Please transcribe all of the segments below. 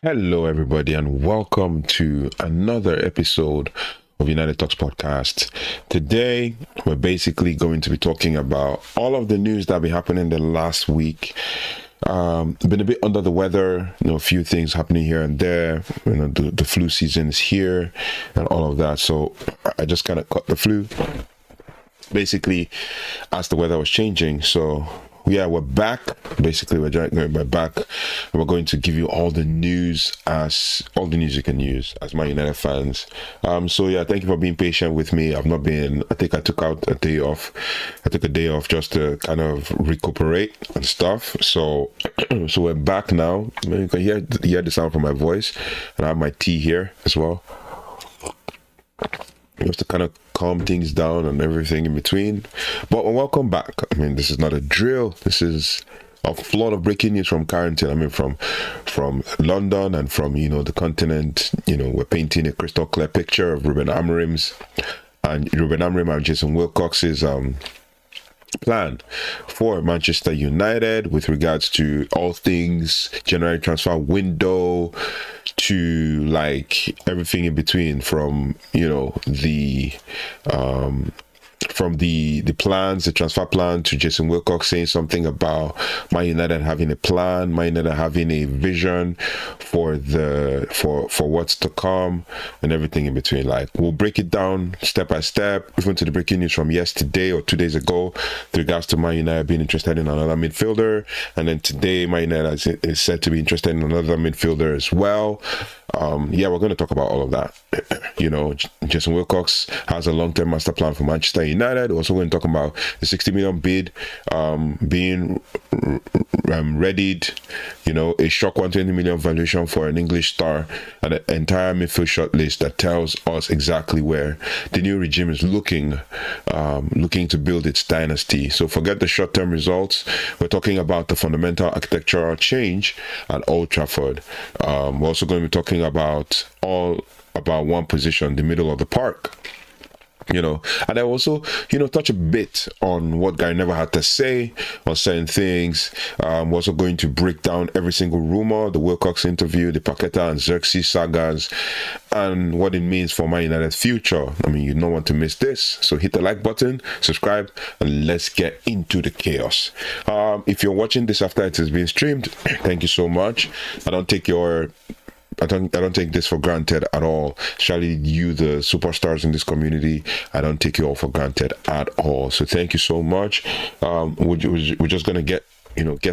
Hello, everybody, and welcome to another episode of United Talks podcast. Today, we're basically going to be talking about all of the news that been happening the last week. Been a bit under the weather, a few things happening here and there. The flu season is here and all of that. So I just kind of caught the flu, basically, as the weather was changing. So yeah, we're back. Basically, we're back. We're going to give you all the news you can use as My United fans. So yeah, thank you for being patient with me. I think I took out a day off. I took a day off just to kind of recuperate and stuff. So we're back now. You can hear the sound from my voice, and I have my tea here as well, just to kind of calm things down and everything in between. But welcome back. I mean, this is not a drill. This is a flood of breaking news from quarantine. I mean, from London and from the continent. We're painting a crystal clear picture of Rúben Amorim and Jason Wilcox's plan for Manchester United with regards to all things January transfer window to like everything in between, from the plans, the transfer plan, to Jason Wilcox saying something about Man United having a plan, Man United having a vision for what's to come, and everything in between. Like, we'll break it down step by step, even to the breaking news from yesterday or 2 days ago with regards to Man United being interested in another midfielder, and then today Man United is said to be interested in another midfielder as well. We're going to talk about all of that. Jason Wilcox has a long-term master plan for Manchester United. We're also going to talk about the 60 million bid being readied, a shock 120 million valuation for an English star, and an entire midfield shortlist that tells us exactly where the new regime is looking to build its dynasty. So forget the short-term results. We're talking about the fundamental architectural change at Old Trafford. We're also going to be talking about one position, the middle of the park. And I also, touch a bit on what Gary Neville had to say on certain things. We're also going to break down every single rumor, the Wilcox interview, the Paquetá and Zirkzee sagas, and what it means for Man United's future. I mean, you don't want to miss this. So hit the like button, subscribe, and let's get into the chaos. If you're watching this after it has been streamed, thank you so much. I don't take this for granted at all. Especially you, the superstars in this community, I don't take you all for granted at all. So thank you so much. We're just gonna get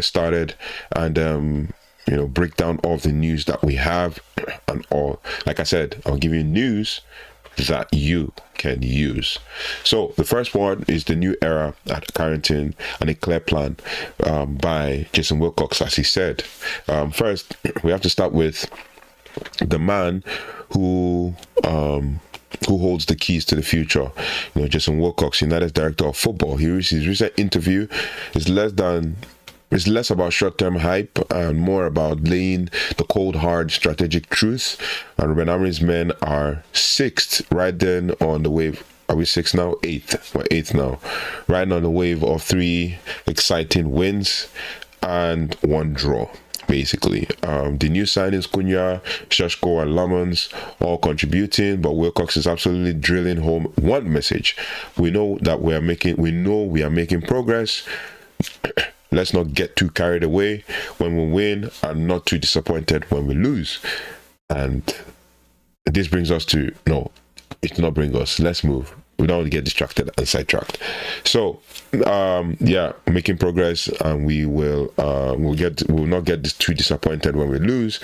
started and break down all of the news that we have and all. Like I said, I'll give you news that you can use. So the first one is the new era at Carrington and a clear plan by Jason Wilcox, as he said. First, we have to start with the man who holds the keys to the future. Jason Wilcox, United's director of football. His recent interview is less about short-term hype and more about laying the cold, hard strategic truth. And Rúben Amorim's men are sixth, riding on the wave. Are we sixth now? Eighth. We're eighth now. Riding on the wave of 3 exciting wins and 1 draw. Basically, the new signings, Cunha, Sheshko, and Lamons, all contributing, but Wilcox is absolutely drilling home one message. We know we are making progress. Let's not get too carried away when we win and not too disappointed when we lose. And this brings us to, no, it did not bring us. Let's move. We don't want to get distracted and sidetracked. So, making progress, and we will not get too disappointed when we lose.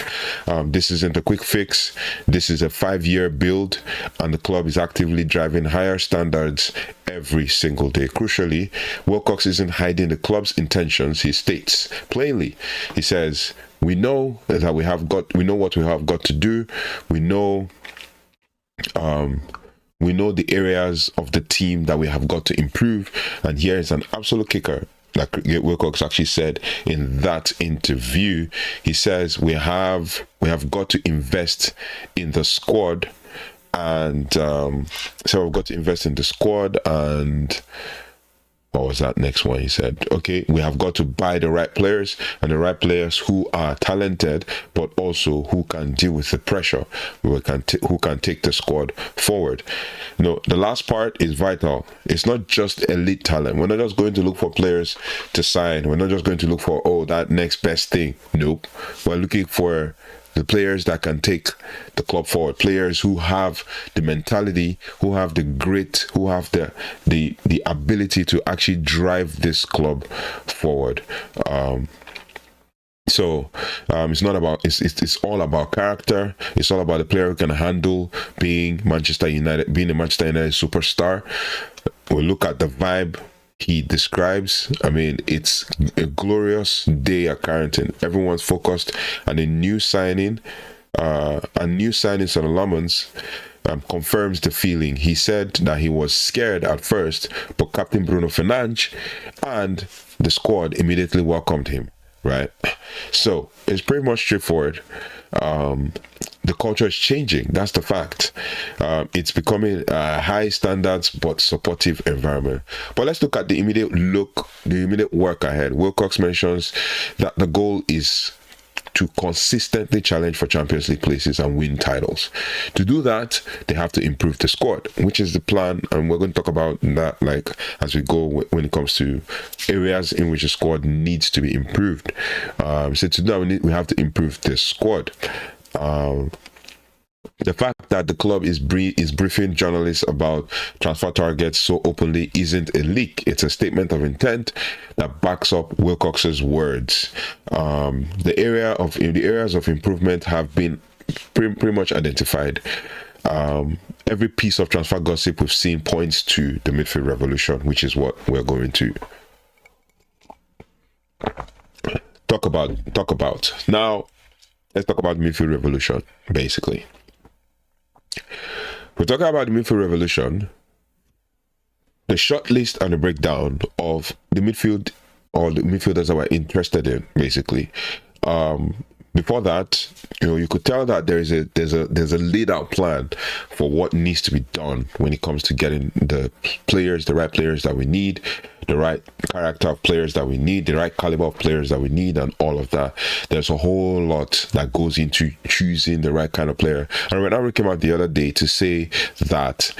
This isn't a quick fix. This is a 5-year build, and the club is actively driving higher standards every single day. Crucially, Wilcox isn't hiding the club's intentions. He states plainly. He says, "We know what we have got to do. We know the areas of the team that we have got to improve." And here is an absolute kicker that Wilcox actually said in that interview. He says we have got to invest in the squad, and what was that next one? He said, okay, we have got to buy the right players, and the right players who are talented, but also who can deal with the pressure, who can take the squad forward. The last part is vital. It's not just elite talent. We're not just going to look for players to sign. We're not just going to look for, that next best thing. Nope. We're looking for the players that can take the club forward, players who have the mentality, who have the grit, who have the ability to actually drive this club forward. So it's not about it's all about character. It's all about the player who can handle being a Manchester United superstar. We'll look at the vibe he describes. I mean, it's a glorious day at Carrington. Everyone's focused on a new signing. A new signing for the Lemons confirms the feeling. He said that he was scared at first, but Captain Bruno Fernandes and the squad immediately welcomed him. Right? So it's pretty much straightforward. The culture is changing. That's the fact. It's becoming a high standards but supportive environment. But let's look at the immediate work ahead. Wilcox mentions that the goal is to consistently challenge for Champions League places and win titles. To do that, they have to improve the squad, which is the plan, and we're going to talk about that as we go when it comes to areas in which the squad needs to be improved. So to do that, we have to improve the squad. The fact that the club is briefing journalists about transfer targets so openly isn't a leak. It's a statement of intent that backs up Wilcox's words. The areas of improvement have been pretty much identified. Every piece of transfer gossip we've seen points to the midfield revolution, which is what we're going to talk about. Now, let's talk about midfield revolution, basically. We're talking about the midfield revolution, the shortlist and the breakdown of the midfield, or the midfielders that we're interested in, basically. Before that, you could tell that there's a laid out plan for what needs to be done when it comes to getting the right players that we need, the right character of players that we need, the right caliber of players that we need, and all of that. There's a whole lot that goes into choosing the right kind of player. And Renaro came out the other day to say that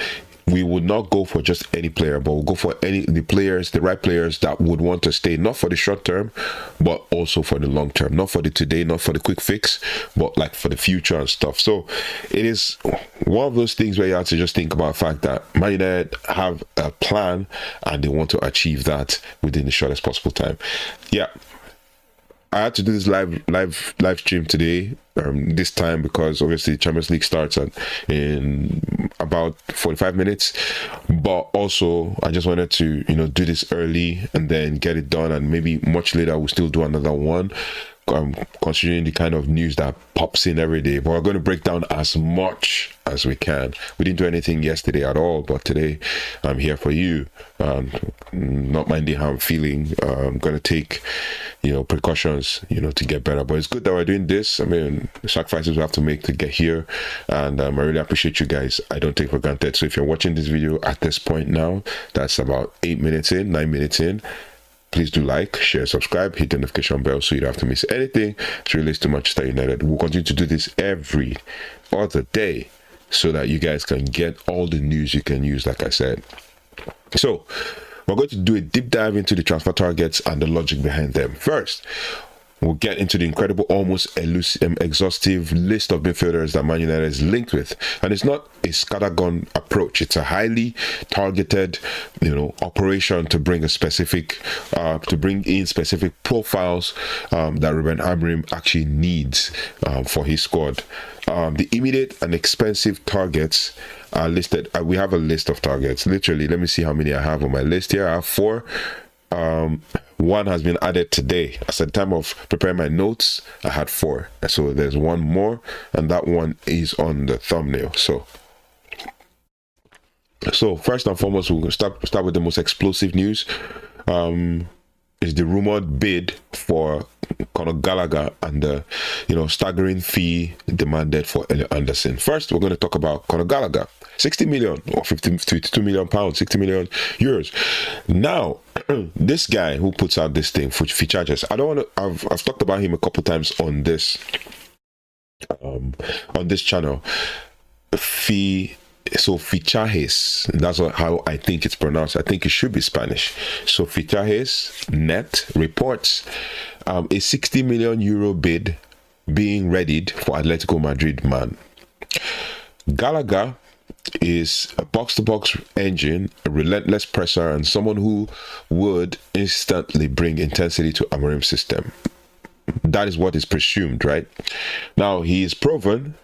we would not go for just any player, but we'll go for the right players that would want to stay, not for the short term, but also for the long term. Not for the today, not for the quick fix, but for the future and stuff. So it is one of those things where you have to just think about the fact that Man United have a plan and they want to achieve that within the shortest possible time. Yeah. I had to do this live stream today, this time, because obviously Champions League starts in about 45 minutes. But also, I just wanted to, do this early and then get it done, and maybe much later we'll still do another one. Considering the kind of news that pops in every day, but we're going to break down as much as we can. We didn't do anything yesterday at all, but today I'm here for you. Not minding how I'm feeling. I'm going to take precautions to get better, but it's good that we're doing this. I mean, the sacrifices we have to make to get here, and I really appreciate you guys. I don't take for granted. So if you're watching this video at this point now, that's about 9 minutes in, please do like, share, subscribe, hit the notification bell so you don't have to miss anything that relates to Manchester United. We'll continue to do this every other day so that you guys can get all the news you can use, like I said. So we're going to do a deep dive into the transfer targets and the logic behind them. First, we'll get into the incredible, almost exhaustive list of midfielders that Man United is linked with. And it's not a scattergun approach. It's a highly targeted, operation to bring in specific profiles that Rúben Amorim actually needs for his squad. The immediate and expensive targets are listed. We have a list of targets. Literally, let me see how many I have on my list here. I have 4. One has been added today. At the time of preparing my notes, I had 4. So there's one more, and that one is on the thumbnail. So first and foremost, we'll start with the most explosive news. Is the rumored bid for Conor Gallagher and the staggering fee demanded for Elliot Anderson. First, we're going to talk about Conor Gallagher. 60 million or 52 million pounds, 60 million euros. Now, this guy who puts out this thing for fee charges, I've talked about him a couple times on this channel. Fichajes, that's how I think it's pronounced. I think it should be Spanish. So Fichajes net reports a 60 million euro bid being readied for Atletico Madrid man. Gallagher is a box-to-box engine, a relentless presser, and someone who would instantly bring intensity to Amorim's system. That is what is presumed, right? Now, he's a proven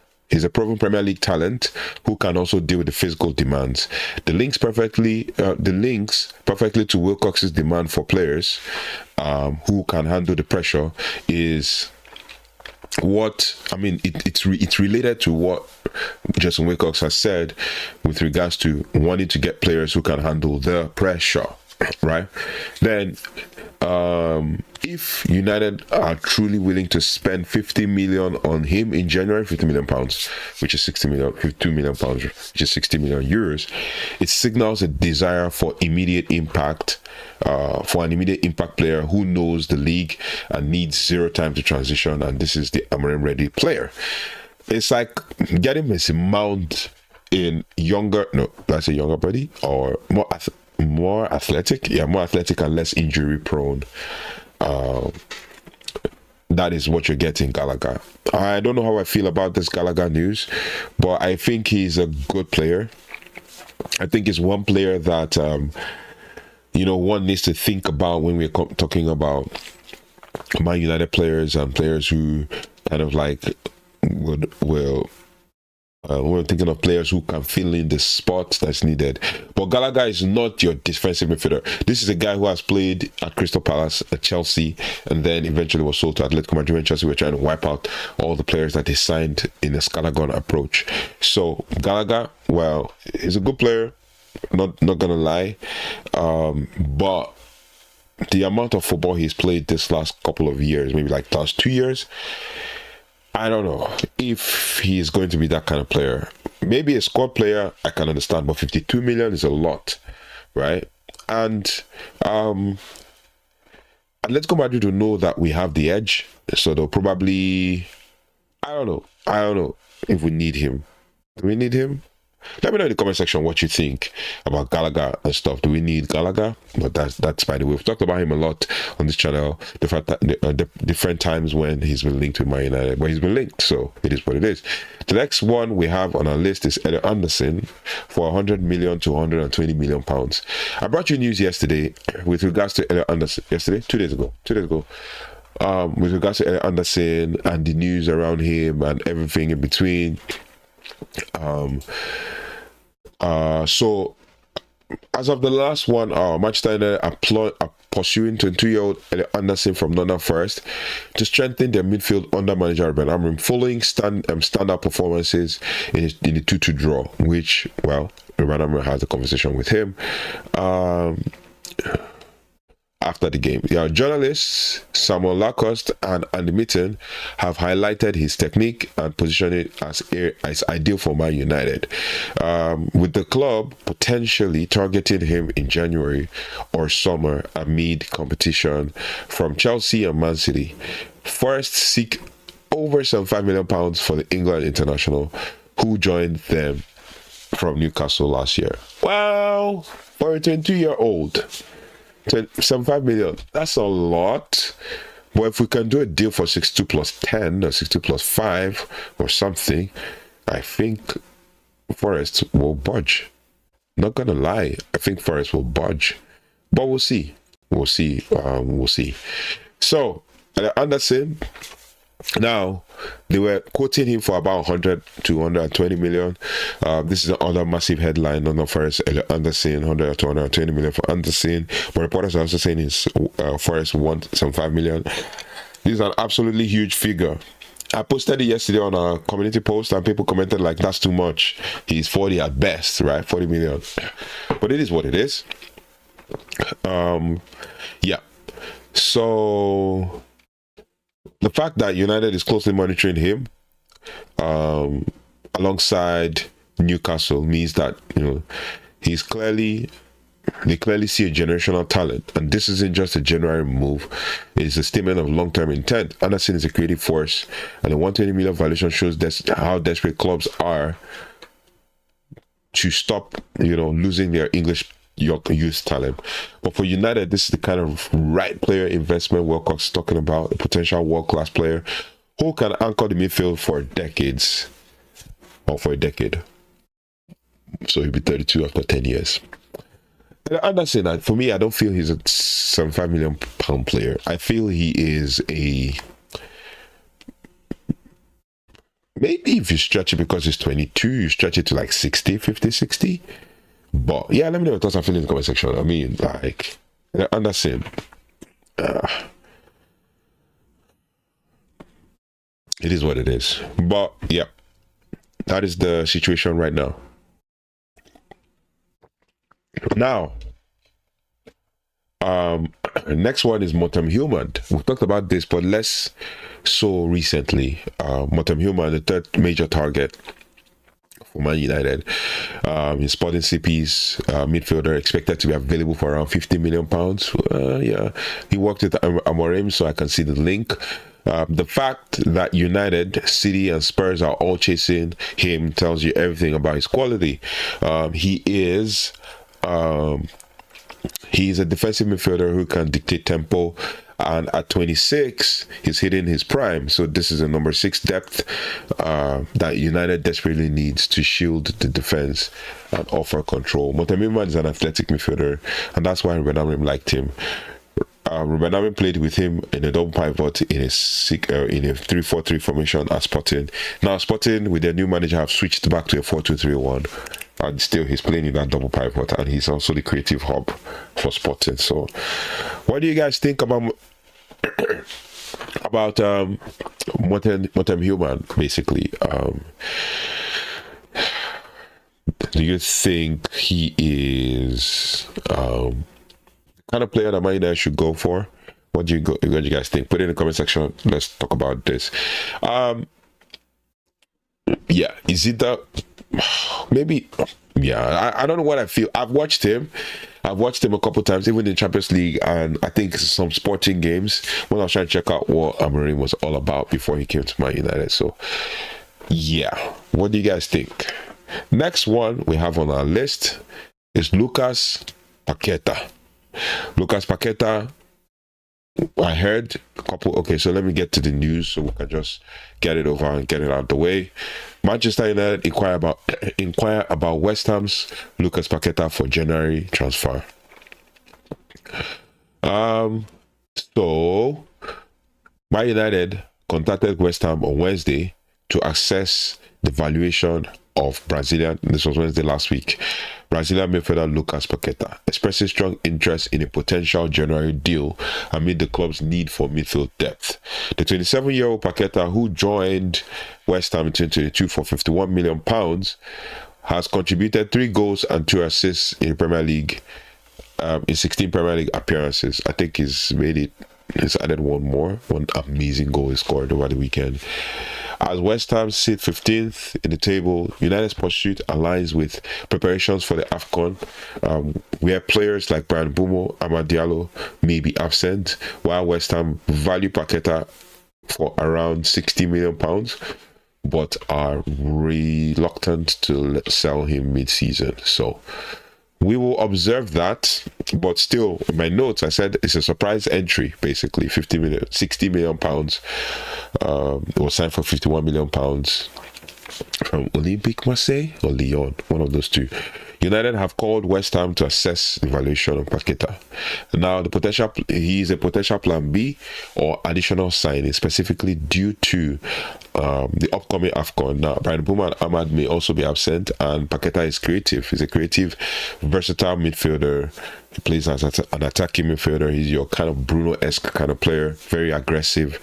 Premier League talent who can also deal with the physical demands. The links perfectly to Wilcox's demand for players who can handle the pressure is it's related to what Jason Wilcox has said with regards to wanting to get players who can handle the pressure, right? Then if United are truly willing to spend 50 million on him in January, 50 million pounds, which is 60 million, 52 million pounds, which is 60 million euros, it signals a desire for immediate impact, for an immediate impact player who knows the league and needs zero time to transition, and this is the Amorim ready player. It's like getting Mason Mount in younger body, or more athletic and less injury prone. That is what you're getting, Gallagher. I don't know how I feel about this Gallagher news, but I think he's a good player. I think he's one player that one needs to think about when we're talking about Man United players and players who kind of like we're thinking of players who can fill in the spot that's needed. But Gallagher is not your defensive midfielder. This is a guy who has played at Crystal Palace, at Chelsea, and then eventually was sold to Atletico Madrid when Chelsea were trying to wipe out all the players that they signed in a scattergun approach. So Gallagher, well, he's a good player, not gonna lie, but the amount of football he's played this last couple of years, maybe like last 2 years, I don't know if he is going to be that kind of player. Maybe a squad player, I can understand, but 52 million is a lot, right? And Atletico Madrid will know that we have the edge, so they'll probably, I don't know if we need him. Do we need him? Let me know in the comment section what you think about Gallagher and stuff. Do we need Gallagher? But that's by the way. We've talked about him a lot on this channel, different times when he's been linked with Man United, but he's been linked, so it is what it is. The next one we have on our list is Elliot Anderson for 100 million to 120 million pounds. I brought you news yesterday with regards to Elliot Anderson. Two days ago. With regards to Elliot Anderson and the news around him and everything in between. So as of the last 1 hour, Manchester United are pursuing 22-year-old Elliot Anderson from Nottingham Forest to strengthen their midfield under manager Rúben Amorim, following standout performances in the 2-2 draw, which, well, Rúben Amorim has a conversation with him after the game. Journalists Samuel Lacoste and Andy Mitten have highlighted his technique and positioned it as ideal for Man United, with the club potentially targeting him in January or summer amid competition from Chelsea and Man City. Forest seek over £75 million for the England international, who joined them from Newcastle last year. Well, for a 22-year-old, 75 million, that's a lot. But if we can do a deal for 62 plus 10 or 62 plus 5 or something, I think Forest will budge. Not gonna lie, I think Forest will budge, but we'll see. We'll see. So Anderson, now they were quoting him for about 100 to 120 million. This is another massive headline. Nottingham Forest, Elliot Anderson, 100 to 120 million for Anderson. But reporters are also saying his Forest wants some 5 million. This is an absolutely huge figure. I posted it yesterday on a community post and people commented like, that's too much. He's 40 at best, right? 40 million. But it is what it is. Yeah. So the fact that United is closely monitoring him alongside Newcastle means that, you know, they clearly see a generational talent, and this isn't just a January move. It is a statement of long-term intent. Anderson is a creative force, and the 120 million valuation shows how desperate clubs are to stop, you know, losing their English youth talent. But for United, this is the kind of right player investment Wilcox is talking about, a potential world-class player who can anchor the midfield for decades, or for a decade. So he'll be 32 after 10 years. Anderson, for me, I don't feel he's a £75 million player. I feel he is maybe if you stretch it because he's 22, you stretch it to like 60, 50, 60. But yeah, let me know your thoughts and feelings in the comment section. I mean, like, Anderson, it is what it is. But yeah, that is the situation right now. Now, next one is Morten Hjulmand. We've talked about this, but less so recently. Morten Hjulmand, the third major target for Man United. His Sporting CP's midfielder, expected to be available for around £50 million. Yeah, he worked with Amorim, so I can see the link. The fact that United, City, and Spurs are all chasing him tells you everything about his quality. He's a defensive midfielder who can dictate tempo, and at 26 he's hitting his prime. So this is a number 6 depth that United desperately needs to shield the defense and offer control. Morten Hjulmand is an athletic midfielder, and that's why Rúben Amorim liked him. Rúben Amorim played with him in a double pivot in a 3-4-3 formation at Sporting. Now Sporting, with their new manager, have switched back to a 4-2-3-1, and still he's playing in that double pivot, and he's also the creative hub for Sporting. So what do you guys think about Morten Hjulmand, basically? Do you think he is kind of player that Man United should go for? What do you guys think? Put it in the comment section. Let's talk about this. Yeah, is it that maybe? Yeah, I don't know what I feel. I've watched him a couple times, even in Champions League, and I think some Sporting games when I was trying to check out what Amorim was all about before he came to Man United. So yeah, what do you guys think? Next one we have on our list is Lucas Paquetá. Lucas Paquetá, I heard a couple. Okay, so let me get to the news so we can just get it over and get it out of the way. Manchester United inquire about West Ham's Lucas Paquetá for January transfer. So Man United contacted West Ham on Wednesday to assess the valuation of Brazilian. This was Wednesday last week. Brazilian midfielder Lucas Paquetá expresses strong interest in a potential January deal amid the club's need for midfield depth. The 27-year-old Paquetá, who joined West Ham in 2022 for £51 million, has contributed 3 goals and 2 assists in Premier League in 16 Premier League appearances. I think he's added one amazing goal he scored over the weekend. As West Ham sit 15th in the table, United's pursuit aligns with preparations for the AFCON, where players like Brian Bumo, Amad Diallo may be absent, while West Ham value Paquetá for around £60 million, but are reluctant to sell him mid-season. So we will observe that, but still, in my notes, I said it's a surprise entry, basically. £60 million. It was signed for £51 million from Olympique Marseille or Lyon, one of those two. United have called West Ham to assess the valuation of Paquetá. Now, he is a potential plan B or additional signing, specifically due to the upcoming AFCON. Now, Brian Puma and Ahmad may also be absent, and Paquetá is creative. He's a creative, versatile midfielder. He plays as an attacking midfielder. He's your kind of Bruno-esque kind of player, very aggressive.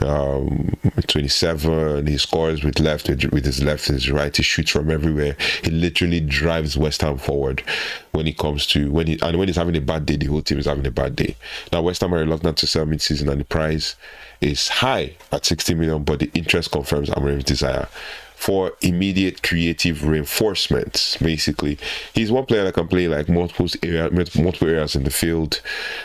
27. He scores with his left, his right. He shoots from everywhere. He literally drives West Ham forward when he's having a bad day. The whole team is having a bad day. Now, West Ham are reluctant to sell mid-season, and the price is high at 60 million, but the interest confirms Amorim's desire for immediate creative reinforcements. Basically, he's one player that can play like multiple areas in the field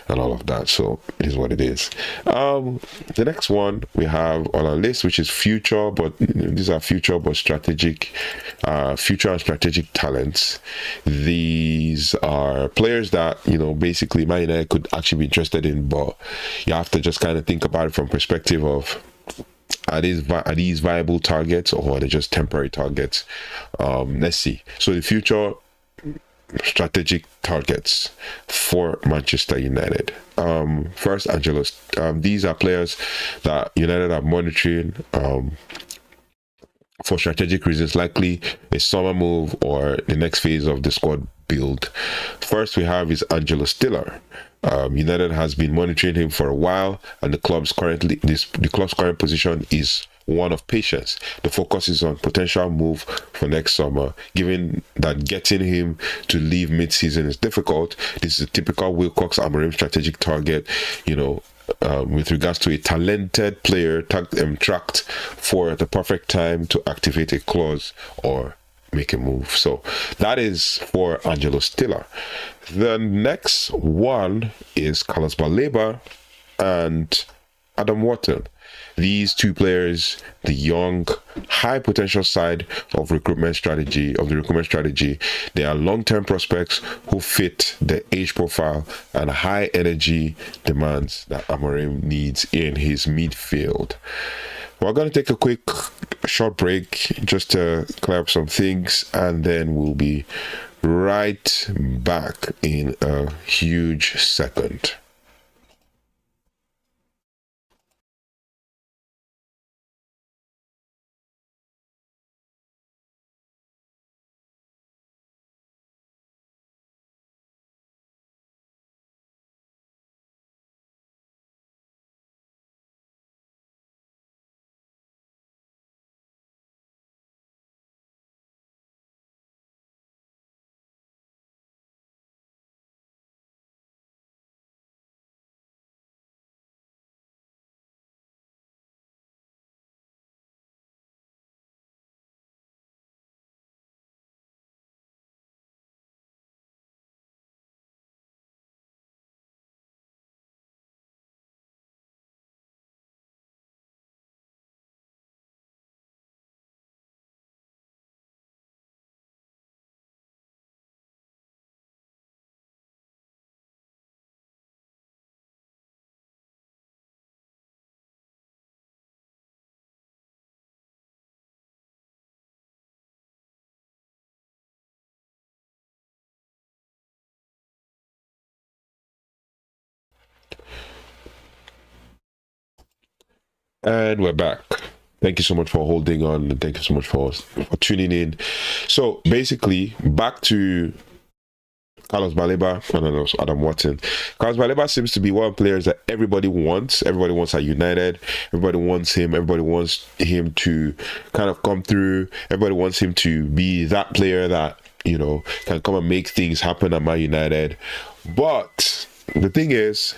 and all of that. So it is what it is. The next one we have on our list, which is future and strategic talents. These are players that, basically Man United could actually be interested in, but you have to just kind of think about it from perspective of, are these viable targets, or are they just temporary targets? Let's see. So the future strategic targets for Manchester United. First, Angelo. These are players that United are monitoring for strategic reasons, likely a summer move or the next phase of the squad build. First we have is Angelo Stiller. United has been monitoring him for a while, and the club's current position is one of patience. The focus is on potential move for next summer. Given that getting him to leave mid-season is difficult, this is a typical Wilcox Amorim strategic target, with regards to a talented player tracked for the perfect time to activate a clause or make a move. So that is for Angelo Stiller. The next one is Carlos Baleba and Adam Wharton. These two players, the young, high potential side of the recruitment strategy, they are long-term prospects who fit the age profile and high energy demands that Amorim needs in his midfield. We're going to take a short break just to clear up some things, and then we'll be right back in a huge second. And we're back. Thank you so much for holding on, and thank you so much for tuning in. So basically, back to Carlos Baleba and also Adam Wharton. Carlos Baleba seems to be one of the players that everybody wants. Everybody wants at United. Everybody wants him. Everybody wants him to kind of come through. Everybody wants him to be that player that, can come and make things happen at Man United. But the thing is,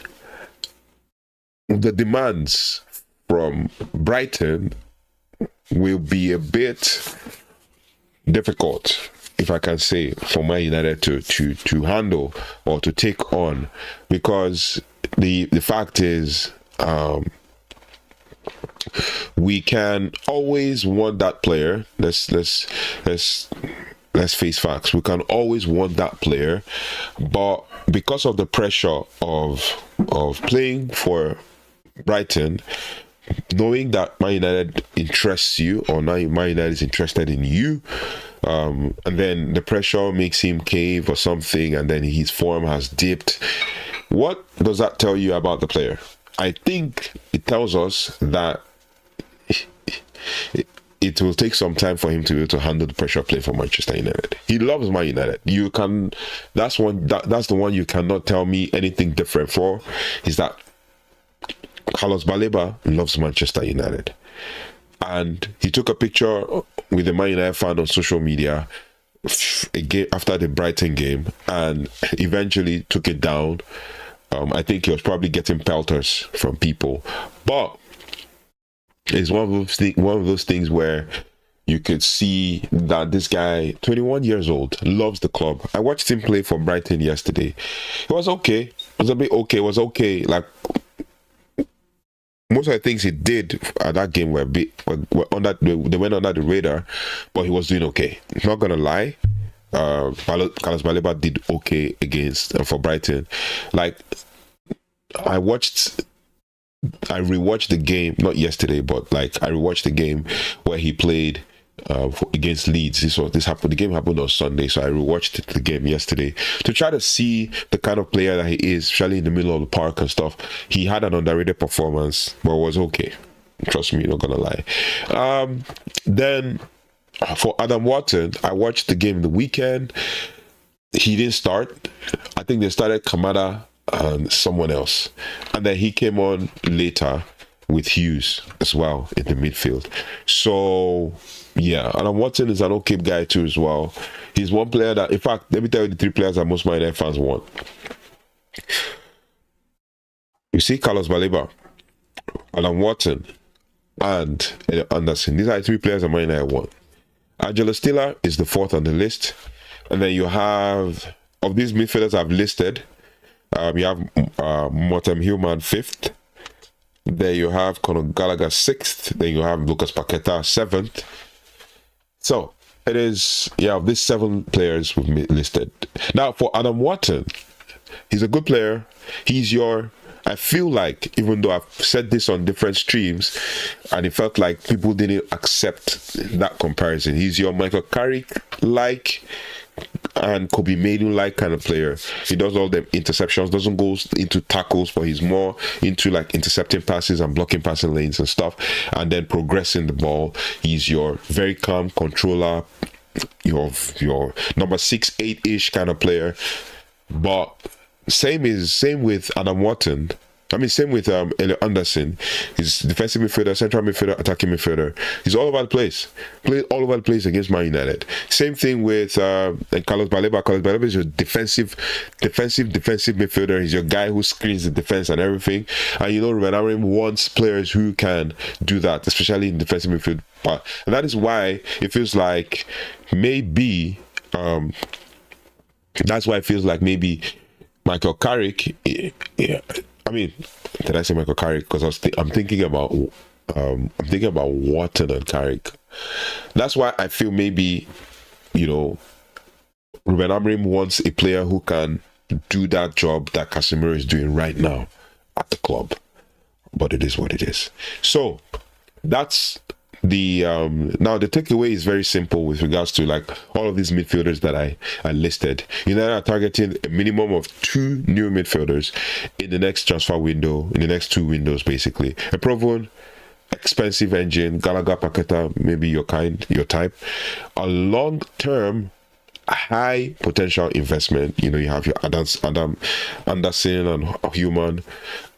the demands from Brighton will be a bit difficult, if I can say, for Man United to handle or to take on, because the fact is, we can always want that player. Let's face facts. We can always want that player, but because of the pressure of playing for Brighton, knowing that Man United interests you, or now Man United is interested in you, and then the pressure makes him cave or something, and then his form has dipped. What does that tell you about the player? I think it tells us that it will take some time for him to be able to handle the pressure playing for Manchester United. He loves Man United. That's the one you cannot tell me anything different for, is that Carlos Baleba loves Manchester United. And he took a picture with the Man United fan on social media after the Brighton game, and eventually took it down. I think he was probably getting pelters from people, but it's one of those things where you could see that this guy, 21 years old, loves the club. I watched him play for Brighton yesterday. It was okay. It was a bit okay. It was okay. Like, most of the things he did at that game were they went under the radar, but he was doing okay. Not gonna lie, Carlos Baleba did okay for Brighton. Like, I rewatched the game, not yesterday, but like I rewatched the game where he played against Leeds. The game happened on Sunday, so I rewatched the game yesterday to try to see the kind of player that he is, especially in the middle of the park and stuff. He had an underrated performance, but it was okay. Trust me, not gonna lie. Then for Adam Wharton, I watched the game the weekend. He didn't start. I think they started Kamada and someone else, and then he came on later with Hughes as well in the midfield. So yeah, and Watson is an okay guy too as well. He's one player that, in fact, let me tell you the three players that most Man United fans want. You see Carlos Baleba, Adam Wharton, and Elliot Anderson. These are the three players that Man United want. Angelo Stiller is the fourth on the list, and then you have, of these midfielders I've listed, you have Morten Hjulmand fifth. Then you have Conor Gallagher sixth. Then you have Lucas Paquetá seventh. So it is, of these 7 players we've listed. Now for Adam Wharton, he's a good player. I feel like, even though I've said this on different streams, and it felt like people didn't accept that comparison, he's your Michael Carrick-like and Kobe Mainoo-like kind of player. He does all the interceptions, doesn't go into tackles, but he's more into like intercepting passes and blocking passing lanes and stuff, and then progressing the ball. He's your very calm controller, your number 6, 8-ish kind of player. But same with Adam Wharton. Same with Elliot Anderson. He's defensive midfielder, central midfielder, attacking midfielder. He's all over the place. Played all over the place against Man United. Same thing with Carlos Baleba. Carlos Baleba is your defensive midfielder. He's your guy who screens the defense and everything. And Rúben Amorim wants players who can do that, especially in defensive midfield. And that is why it feels like maybe Michael Carrick. Did I say Michael Carrick? Because I'm thinking about Wharton and Carrick. That's why I feel maybe, Rúben Amorim wants a player who can do that job that Casemiro is doing right now at the club. But it is what it is. So that's the now the takeaway is very simple with regards to like all of these midfielders that I listed. United are targeting a minimum of 2 new midfielders in the next transfer window, in the next 2 windows basically. A proven expensive engine, Gallagher, Paquetá, maybe your type. A long-term high potential investment. You have your Adam Anderson and Hjulmand,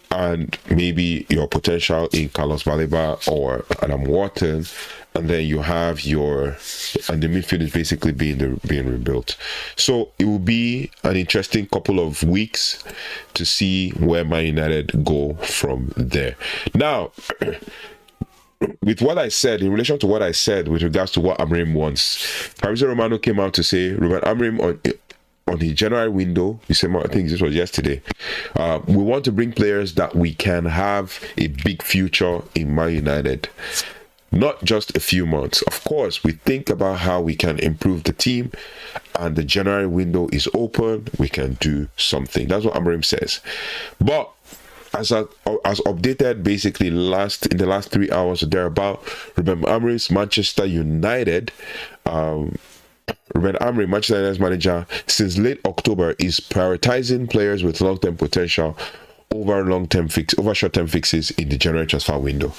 and maybe your potential in Carlos Baleba or Adam Wharton, and then you have and the midfield is basically being rebuilt. So it will be an interesting couple of weeks to see where Man United go from there. Now, with what I said, in relation to what I said with regards to what Amorim wants, Fabrizio Romano came out to say Rúben Amorim on the January window, December, I think this was yesterday, we want to bring players that we can have a big future in Man United. Not just a few months. Of course, we think about how we can improve the team, and the January window is open. We can do something. That's what Amorim says. But as updated basically in the last 3 hours or thereabout, Rúben Amorim's Manchester United, Rúben Amorim, Manchester United's manager, since late October is prioritizing players with long-term potential over short-term fixes in the January transfer window.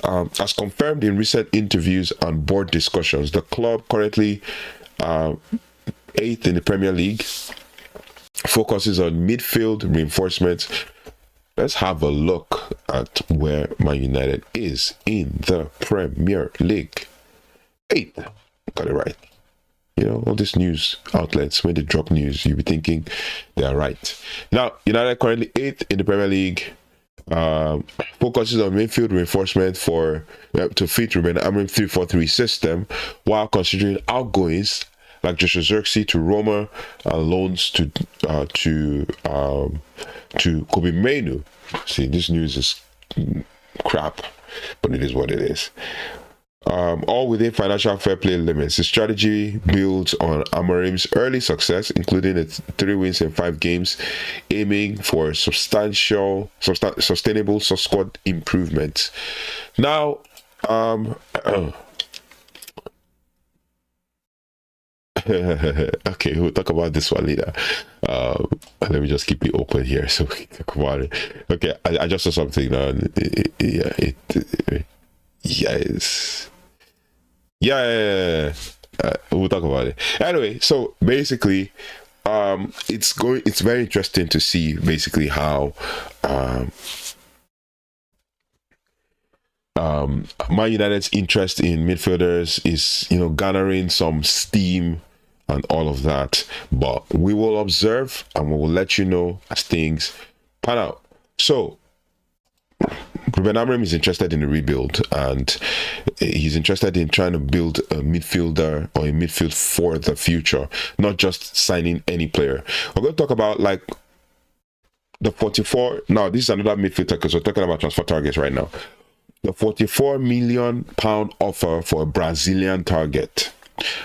as confirmed in recent interviews and board discussions, the club currently 8th in the Premier League, focuses on midfield reinforcements. Let's have a look at where Man United is in the Premier League. 8th. Got it right. You know, all these news outlets, when they drop news, you'll be thinking they are right. Now, United currently 8th in the Premier League. Focuses on midfield reinforcement to fit Rúben Amorim 3-4-3 system, while considering outgoings like Joshua Zirkzee to Roma, loans to Kobe Mainoo. See, this news is crap, but it is what it is. All within financial fair play limits. The strategy builds on Amorim's early success, including 3 wins in 5 games, aiming for sustainable squad improvements. Now, okay, we'll talk about this one later. Let me just keep it open here so we can talk about it. Okay, I just saw something now. We'll talk about it anyway. So basically, it's very interesting to see basically how Man United's interest in midfielders is, you know, garnering some steam and all of that, but we will observe and we will let you know as things pan out. So Rúben Amorim is interested in a rebuild, and he's interested in trying to build a midfielder or a midfield for the future, not just signing any player. We're going to talk about like the 44. Now, this is another midfielder because we're talking about transfer targets right now. The £44 million offer for a Brazilian target,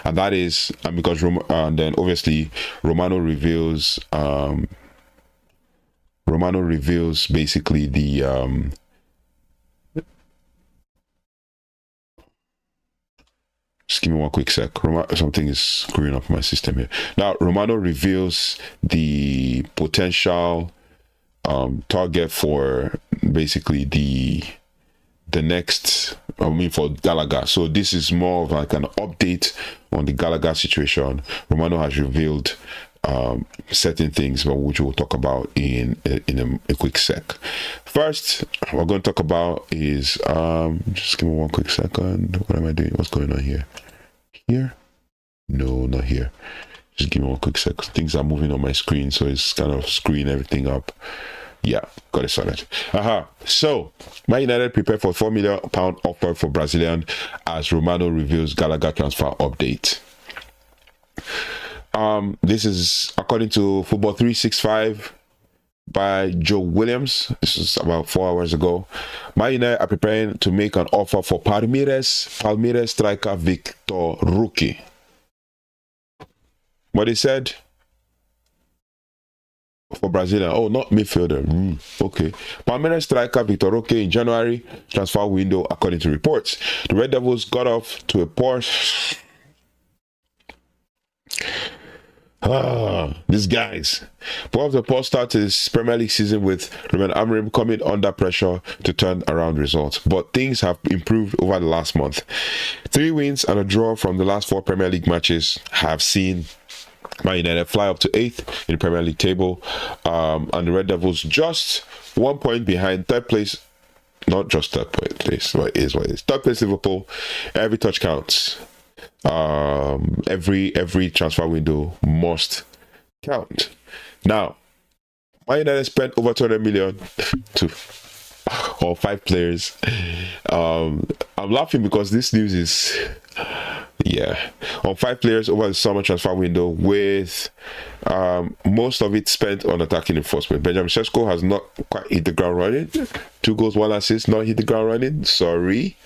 and that is because and then obviously Romano reveals basically the just give me one quick sec. Something is screwing up my system here. Now, Romano reveals the potential target for basically the next, for Gallagher. So this is more of like an update on the Gallagher situation. Romano has revealed certain things, but which we'll talk about in a quick sec. First, what we're going to talk about is just give me one quick second. What am I doing? What's going on here? Here? No, not here. Just give me one quick sec. Things are moving on my screen, so it's kind of screwing everything up. Yeah, got it sorted. So, Man United prepared for £4 million offer for Brazilian as Romano reveals Gallagher transfer update. This is according to Football 365 by Joe Williams. This is about 4 hours ago. Man United are preparing to make an offer for Palmeiras striker Victor Roque. What he said? For Brazilian, not midfielder. Okay. Palmeiras striker Victor Roque in January transfer window, according to reports. The Red Devils got off to a poor. These guys. Perhaps the poor start to his Premier League season with Rúben Amorim coming under pressure to turn around results. But things have improved over the last month. 3 wins and a draw from the last 4 Premier League matches have seen Man United fly up to 8th in the Premier League table, and the Red Devils just 1 point behind 3rd place. Not just 3rd place, but it is what it is. 3rd place Liverpool. Every touch counts. Every transfer window must count. Now, Man United spent over 200 million on 5 players. I'm laughing because this news is on 5 players over the summer transfer window, with most of it spent on attacking enforcement. Benjamin Sesko has not quite hit the ground running. 2 goals, 1 assist, not hit the ground running. Sorry.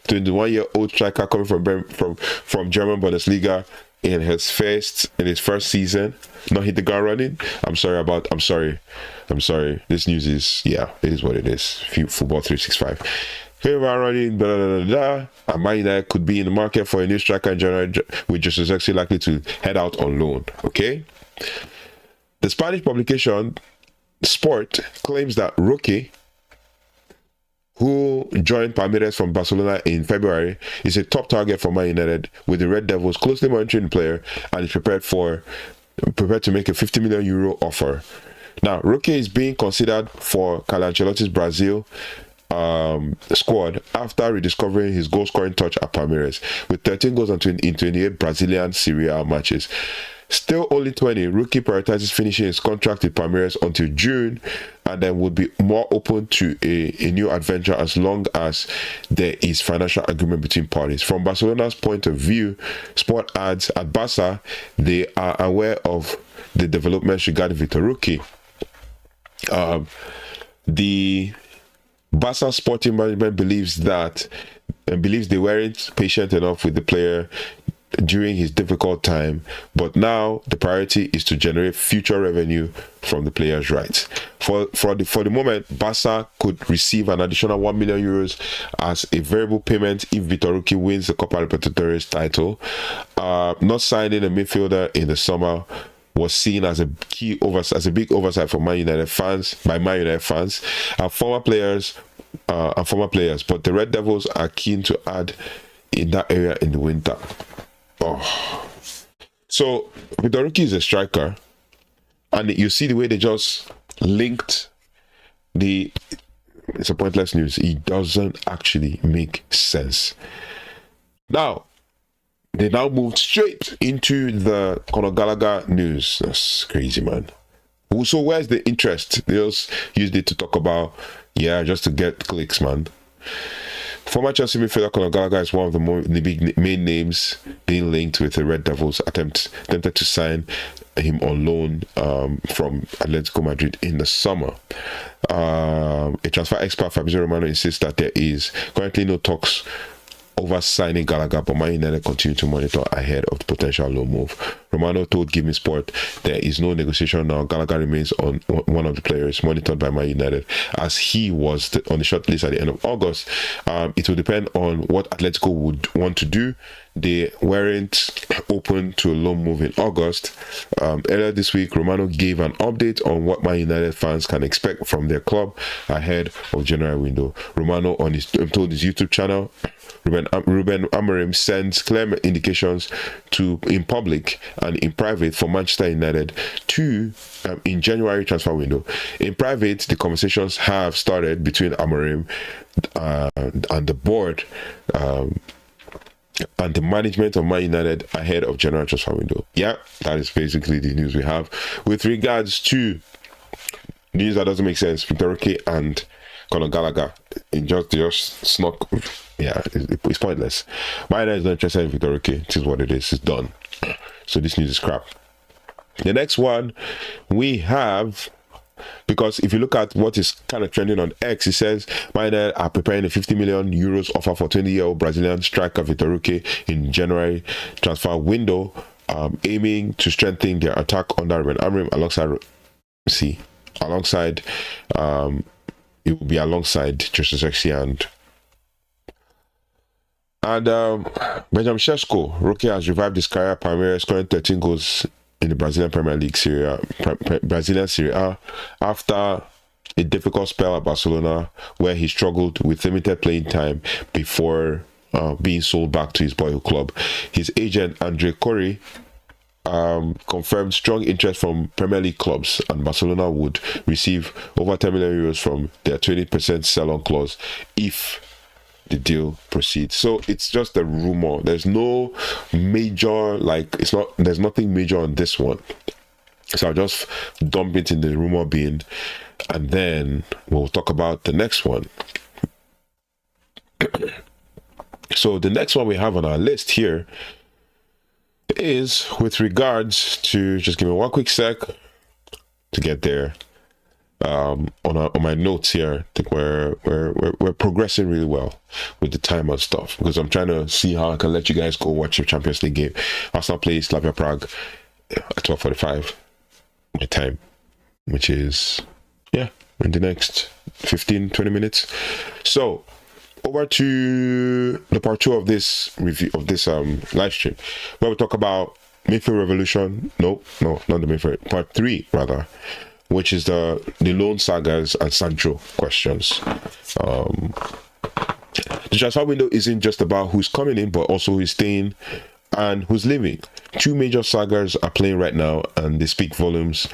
21-year-old striker coming from German Bundesliga in his first season, not hit the ground running. I'm sorry. This news is it is what it is. Football 365. Running, and Man United could be in the market for a new striker in January, with Joshua Zirkzee likely to head out on loan. Okay. The Spanish publication Sport claims that Roque who joined Palmeiras from Barcelona in February, is a top target for Man United, with the Red Devils closely monitoring the player and is prepared to make a €50 million offer. Now, Roque is being considered for Carlo Ancelotti's Brazil squad after rediscovering his goal-scoring touch at Palmeiras, with 13 goals in 28 Brazilian Serie A matches. Still only 20, Rookie prioritizes finishing his contract with Palmeiras until June, and then would be more open to a new adventure as long as there is financial agreement between parties. From Barcelona's point of view, Sport adds, at Barca, they are aware of the developments regarding Vitor Roque. The Barca sporting management believes they weren't patient enough with the player during his difficult time, but now the priority is to generate future revenue from the player's rights. For the moment, Barca could receive an additional €1 million as a variable payment if Vitor Roque wins the Copa Libertadores title. Not signing a midfielder in the summer was seen as a big oversight for Man United fans and former players. But the Red Devils are keen to add in that area in the winter. So Vitor Roque is a striker, and you see the way they just linked it's a pointless news. It doesn't actually make sense. Now, they now moved straight into the Conor Gallagher news. That's crazy, man. So where's the interest? They just used it to talk about, just to get clicks, man. Former Chelsea midfielder Conor Gallagher is one of the big main names being linked with the Red Devils attempted to sign him on loan from Atletico Madrid in the summer. A transfer expert, Fabrizio Romano, insists that there is currently no talks over signing Gallagher, but Man United continue to monitor ahead of the potential loan move. Romano told Give Me Sport there is no negotiation now. Gallagher remains on one of the players monitored by Man United, as he was on the shortlist at the end of August. It will depend on what Atletico would want to do. They weren't open to a loan move in August. Earlier this week, Romano gave an update on what Man United fans can expect from their club ahead of January window. Romano told his YouTube channel, Rúben Amorim sends clear indications in public and in private for Manchester United in January transfer window. In private, the conversations have started between Amorim and the board and the management of Man United ahead of January transfer window. Yeah, that is basically the news we have. With regards to news that doesn't make sense, Vitor Roque and Conor Gallagher, just snuck. Yeah, it's pointless. Man United is not interested in Vitor Roque. This is what it is. It's done. So this news is crap. The next one we have, because if you look at what is kind of trending on X, it says Man United are preparing a €50 million offer for 20-year-old Brazilian striker Vitor Roque in January transfer window, aiming to strengthen their attack under Rúben Amorim it will be alongside Zirkzee and Benjamin Sesko. Roque has revived his career at Palmeiras, scoring 13 goals in the Brazilian Premier League Brazilian Serie A after a difficult spell at Barcelona, where he struggled with limited playing time before being sold back to his boyhood club. His agent Andre Corey confirmed strong interest from Premier League clubs, and Barcelona would receive over €10 million from their 20% sell-on clause if the deal proceeds. So it's just a rumor. There's no major, there's nothing major on this one. So I'll just dump it in the rumor bin, and then we'll talk about the next one. So the next one we have on our list here is with regards to, just give me one quick sec to get there. On my notes here, I think we're progressing really well with the time and stuff, because I'm trying to see how I can let you guys go watch your Champions League game. Arsenal plays Slavia Prague at 12:45 my time, which is in the next 15-20 minutes. So over to the part 2 of this review of this live stream, where we talk about midfield revolution. No, not the midfield. Part 3 rather. which is the loan sagas and Sancho questions. The transfer window isn't just about who's coming in, but also who's staying and who's leaving. Two major sagas are playing right now, and they speak volumes.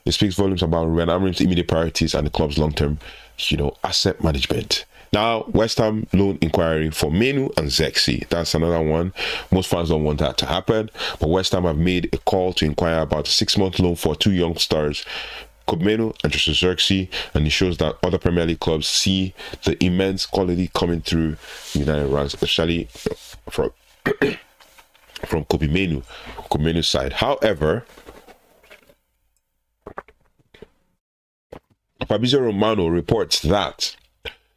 It speaks volumes about Rúben Amorim's immediate priorities and the club's long-term, asset management. Now, West Ham loan inquiry for Mainoo and Zirkzee. That's another one. Most fans don't want that to happen, but West Ham have made a call to inquire about a 6-month loan for two young stars, Mainoo and Zirkzee, and it shows that other Premier League clubs see the immense quality coming through United ranks, especially from Mainoo's side. However, Fabrizio Romano reports that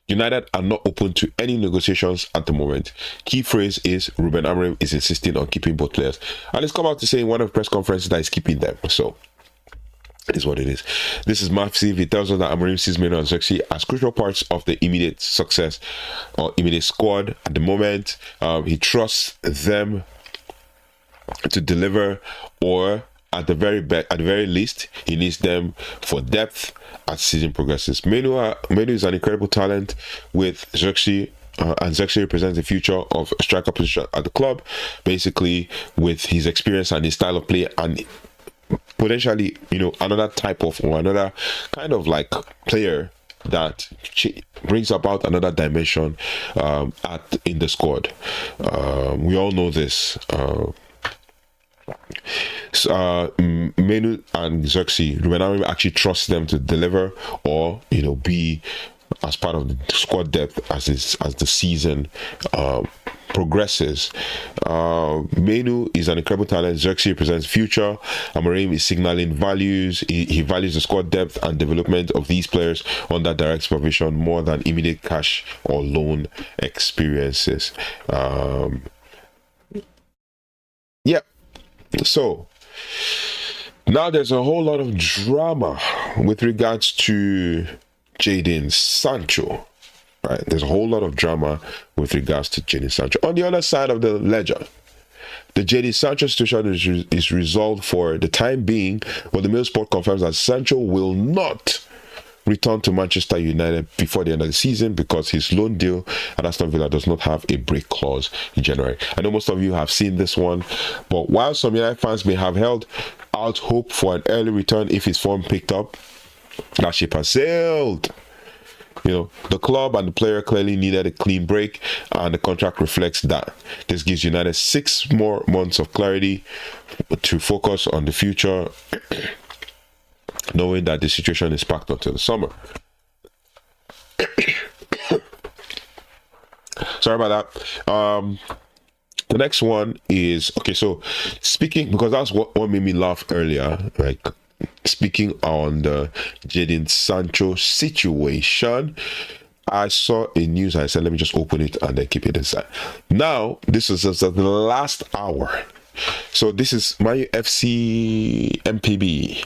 United are not open to any negotiations at the moment. Key phrase is Rúben Amorim is insisting on keeping both players, and it's come out to say in one of the press conferences that he's keeping them. So it is what it is. This is MUFC. It tells us that Amorim sees Mainoo and Zirkzee as crucial parts of the immediate success or immediate squad at the moment. He trusts them to deliver, or at the very least, he needs them for depth as season progresses. Mainoo is an incredible talent with Zirkzee, and Zirkzee represents the future of a striker position at the club, basically with his experience and his style of play, and potentially, another type of, or another kind of like player that brings about another dimension in the squad. We all know this. Mainoo and Zirkzee, Rúben Amorim actually trusts them to deliver, or be as part of the squad depth as the season progresses. Mainoo is an incredible talent. Zirkzee represents future. Amorim is signaling values. He values the squad depth and development of these players under direct supervision more than immediate cash or loan experiences. So now there's a whole lot of drama with regards to Jadon Sancho, right? There's a whole lot of drama with regards to Jadon Sancho. On the other side of the ledger, the Jadon Sancho situation is resolved for the time being, but the Mail Sport confirms that Sancho will not return to Manchester United before the end of the season because his loan deal at Aston Villa does not have a break clause in January. I know most of you have seen this one, but while some United fans may have held out hope for an early return if his form picked up, that ship has sailed. The club and the player clearly needed a clean break, and the contract reflects that. This gives United 6 more months of clarity to focus on the future, knowing that the situation is packed until the summer. Sorry about that. The next one is, so speaking, because that's what made me laugh earlier, like speaking on the Jadon Sancho situation, I saw a news, I said, let me just open it and then keep it inside. Now, this is the last hour. So this is MUFC MPB.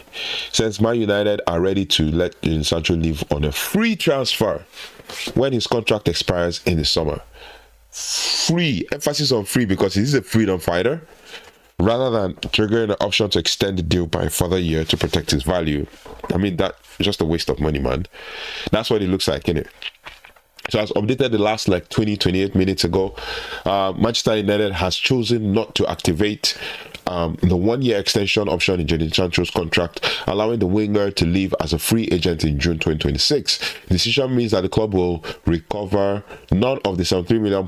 Says Man United are ready to let Jadon Sancho leave on a free transfer when his contract expires in the summer. Free, emphasis on free, because he's a freedom fighter, rather than triggering the option to extend the deal by a further year to protect his value. I mean, that's just a waste of money, man. That's what it looks like, innit? So as updated the last 28 minutes ago, Manchester United has chosen not to activate the 1-year extension option in Jadon Sancho's contract, allowing the winger to leave as a free agent in June 2026. The decision means that the club will recover none of the £73 million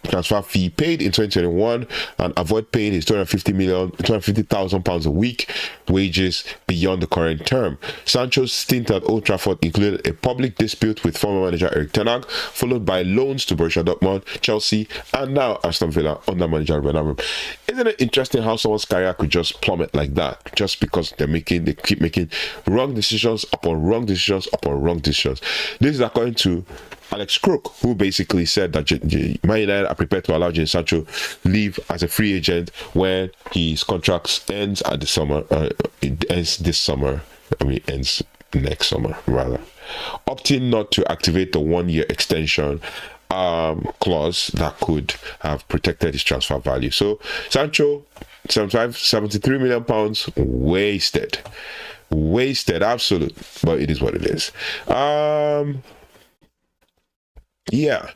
transfer fee paid in 2021 and avoid paying his £250,000 a week wages beyond the current term. Sancho's stint at Old Trafford included a public dispute with former manager Erik ten Hag, followed by loans to Borussia Dortmund, Chelsea, and now Aston Villa under manager Rúben Amorim. Isn't it interesting how someone's career could just plummet like that, just because they keep making wrong decisions upon wrong decisions upon wrong decisions? This is according to Alex Crook, who basically said that Man United are prepared to allow Jadon Sancho leave as a free agent when his contract ends at the summer. It ends this summer. It ends next summer, rather. Opting not to activate the 1-year extension clause that could have protected his transfer value. So Sancho, £73 million wasted. Wasted, absolute, but it is what it is. Yeah,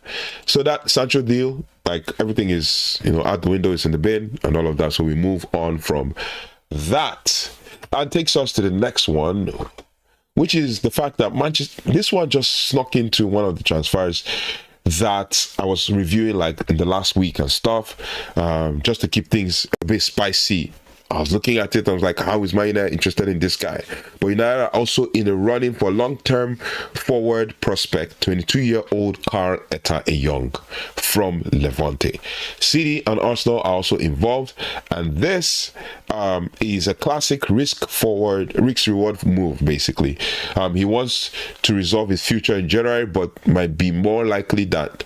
so that Sancho deal, like everything is, out the window, is in the bin and all of that. So we move on from that. That takes us to the next one, which is the fact that this one just snuck into one of the transfers that I was reviewing like in the last week and stuff, just to keep things a bit spicy. I was looking at it, I was like, how is Man United interested in this guy? But United are also in a running for long-term forward prospect, 22-year-old Carl Eta-Young from Levante. City and Arsenal are also involved, and this is a classic risk-reward move, basically. He wants to resolve his future in January, but might be more likely that,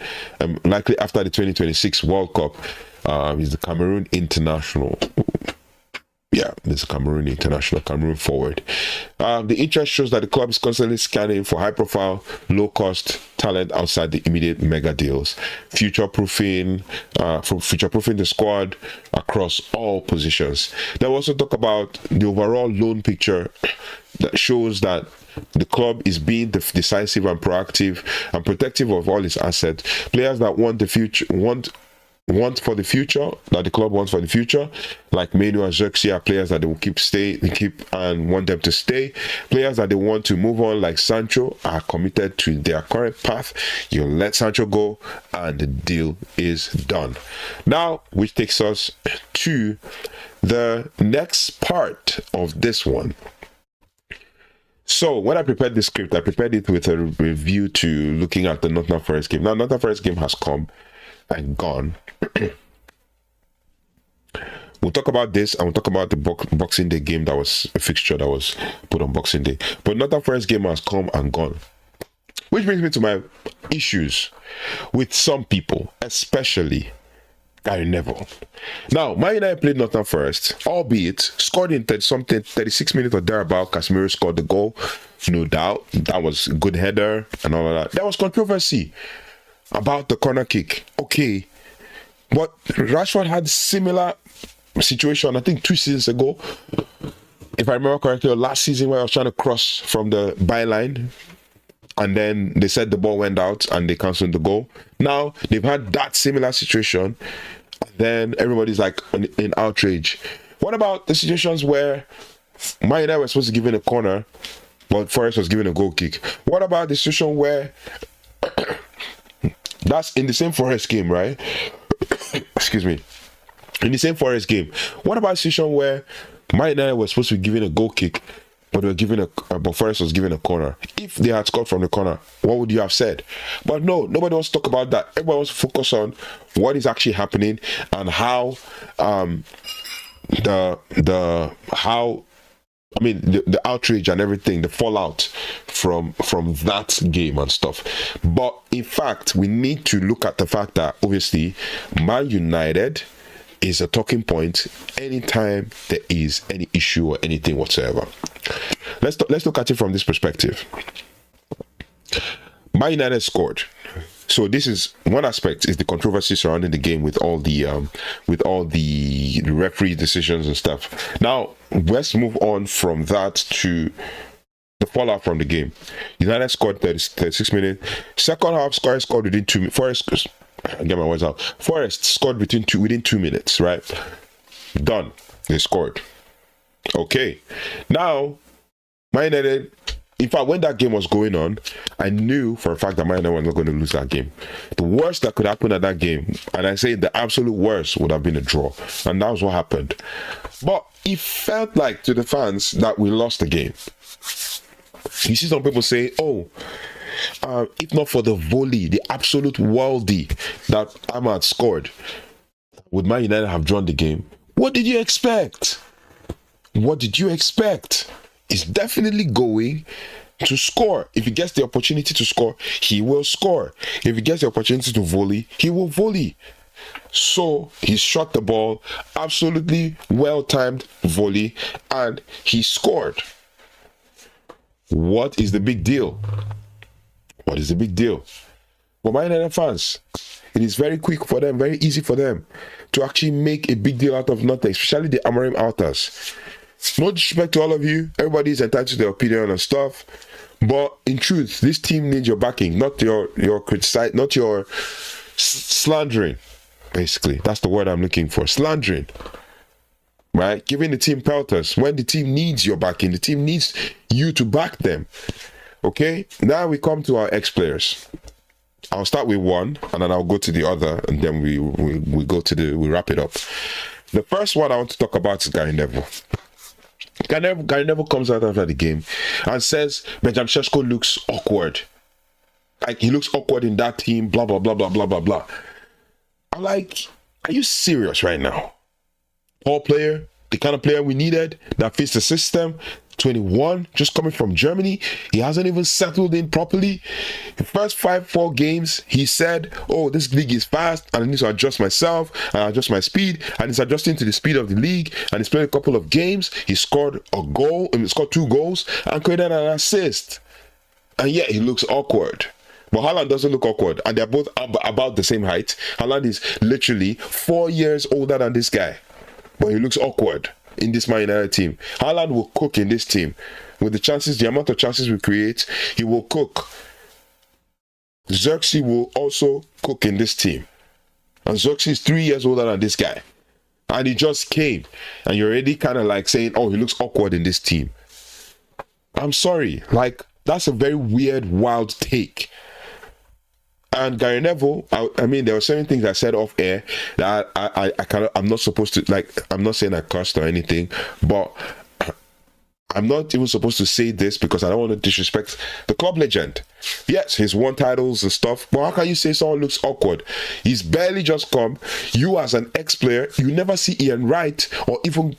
likely after the 2026 World Cup. He's the Cameroon international. Yeah, this Cameroon international, Cameroon forward. The interest shows that the club is constantly scanning for high-profile, low-cost talent outside the immediate mega deals, future-proofing the squad across all positions. They also talk about the overall loan picture that shows that the club is being decisive and proactive and protective of all its assets. Players that want for the future, that the club wants for the future, like Mainoo and Zirkzee, are players that they will keep and want them to stay. Players that they want to move on, like Sancho, are committed to their current path. You let Sancho go and the deal is done. Now, which takes us to the next part of this one. So when I prepared this script, I prepared it with a review to looking at the Nottingham Forest game. Now, Nottingham Forest game has come and gone. We'll talk about this, and we'll talk about the Boxing Day game that was a fixture that was put on Boxing Day. But Nottingham Forest game has come and gone, which brings me to my issues with some people, especially Gary Neville. Now, Man United played Nottingham Forest, albeit scored in 36 minutes or thereabout. Casemiro scored the goal, no doubt. That was a good header and all of that. There was controversy about the corner kick. Okay, but Rashford had similar situation, I think 2 seasons ago, if I remember correctly, or last season, where I was trying to cross from the byline and then they said the ball went out and they cancelled the goal. Now they've had that similar situation, and then everybody's like in outrage. What about the situations where Man United was supposed to give in a corner but Forest was given a goal kick? What about the situation where that's in the same Forest game, right? Excuse me. In the same Forest game. What about a situation where Man United was supposed to be given a goal kick, but but Forest was given a corner? If they had scored from the corner, what would you have said? But no, nobody wants to talk about that. Everybody wants to focus on what is actually happening and how the outrage and everything, the fallout from that game and stuff. But in fact, we need to look at the fact that obviously Man United is a talking point anytime there is any issue or anything whatsoever. Let's look at it from this perspective. Man United scored. So this is one aspect, is the controversy surrounding the game with all the referee decisions and stuff. Now let's move on from that to the fallout from the game. United scored 36 minutes. Second half, scored within 2 minutes. Forest, get my words out. Forest scored within 2 minutes, right? Done. They scored. Okay. Now, Man United, in fact, when that game was going on, I knew for a fact that Man United was not going to lose that game. The worst that could happen at that game, and I say the absolute worst, would have been a draw. And that was what happened. But it felt like to the fans that we lost the game. You see some people say, if not for the volley, the absolute worldie that Ahmad scored, would Man United have drawn the game? What did you expect? What did you expect? He's definitely going to score. If he gets the opportunity to score, he will score. If he gets the opportunity to volley, he will volley. So he shot the ball, absolutely well-timed volley, and he scored. What is the big deal? What is the big deal? For Man United fans, it is very quick for them, very easy for them to actually make a big deal out of nothing, especially the Amorim outers. No disrespect to all of you. Everybody's entitled to their opinion and stuff. But in truth, this team needs your backing, not your criticize, not your slandering. Basically, that's the word I'm looking for. Slandering. Right? Giving the team pelters when the team needs your backing. The team needs you to back them. Okay? Now we come to our ex-players. I'll start with one, and then I'll go to the other, and then we wrap it up. The first one I want to talk about is Gary Neville. Gary Neville comes out after the game and says Benjamin Sesko looks awkward. Like, he looks awkward in that team, blah, blah, blah, blah, blah, blah, blah. I'm like, are you serious right now? Tall player, the kind of player we needed, that fits the system, 21, just coming from Germany. He hasn't even settled in properly. The first 4 games, he said, oh, this league is fast, and I need to adjust myself, and adjust my speed, and he's adjusting to the speed of the league, and he's played a couple of games. He scored a goal, and he scored 2 goals, and created an assist. And yet, he looks awkward. But Haaland doesn't look awkward, and they're both about the same height. Haaland is literally 4 years older than this guy, but he looks awkward in this Man United team. Haaland will cook in this team. With the amount of chances we create, he will cook. Zirkzee will also cook in this team. And Zirkzee is 3 years older than this guy. And he just came. And you're already kind of like saying, oh, he looks awkward in this team. I'm sorry. Like, that's a very weird, wild take. And Gary Neville, I mean, there were certain things I said off air that I'm not supposed to, like, I'm not saying I cursed or anything, but I'm not even supposed to say this because I don't want to disrespect the club legend. Yes, he's won titles and stuff, but how can you say someone looks awkward? He's barely just come. You as an ex-player, you never see Ian Wright or even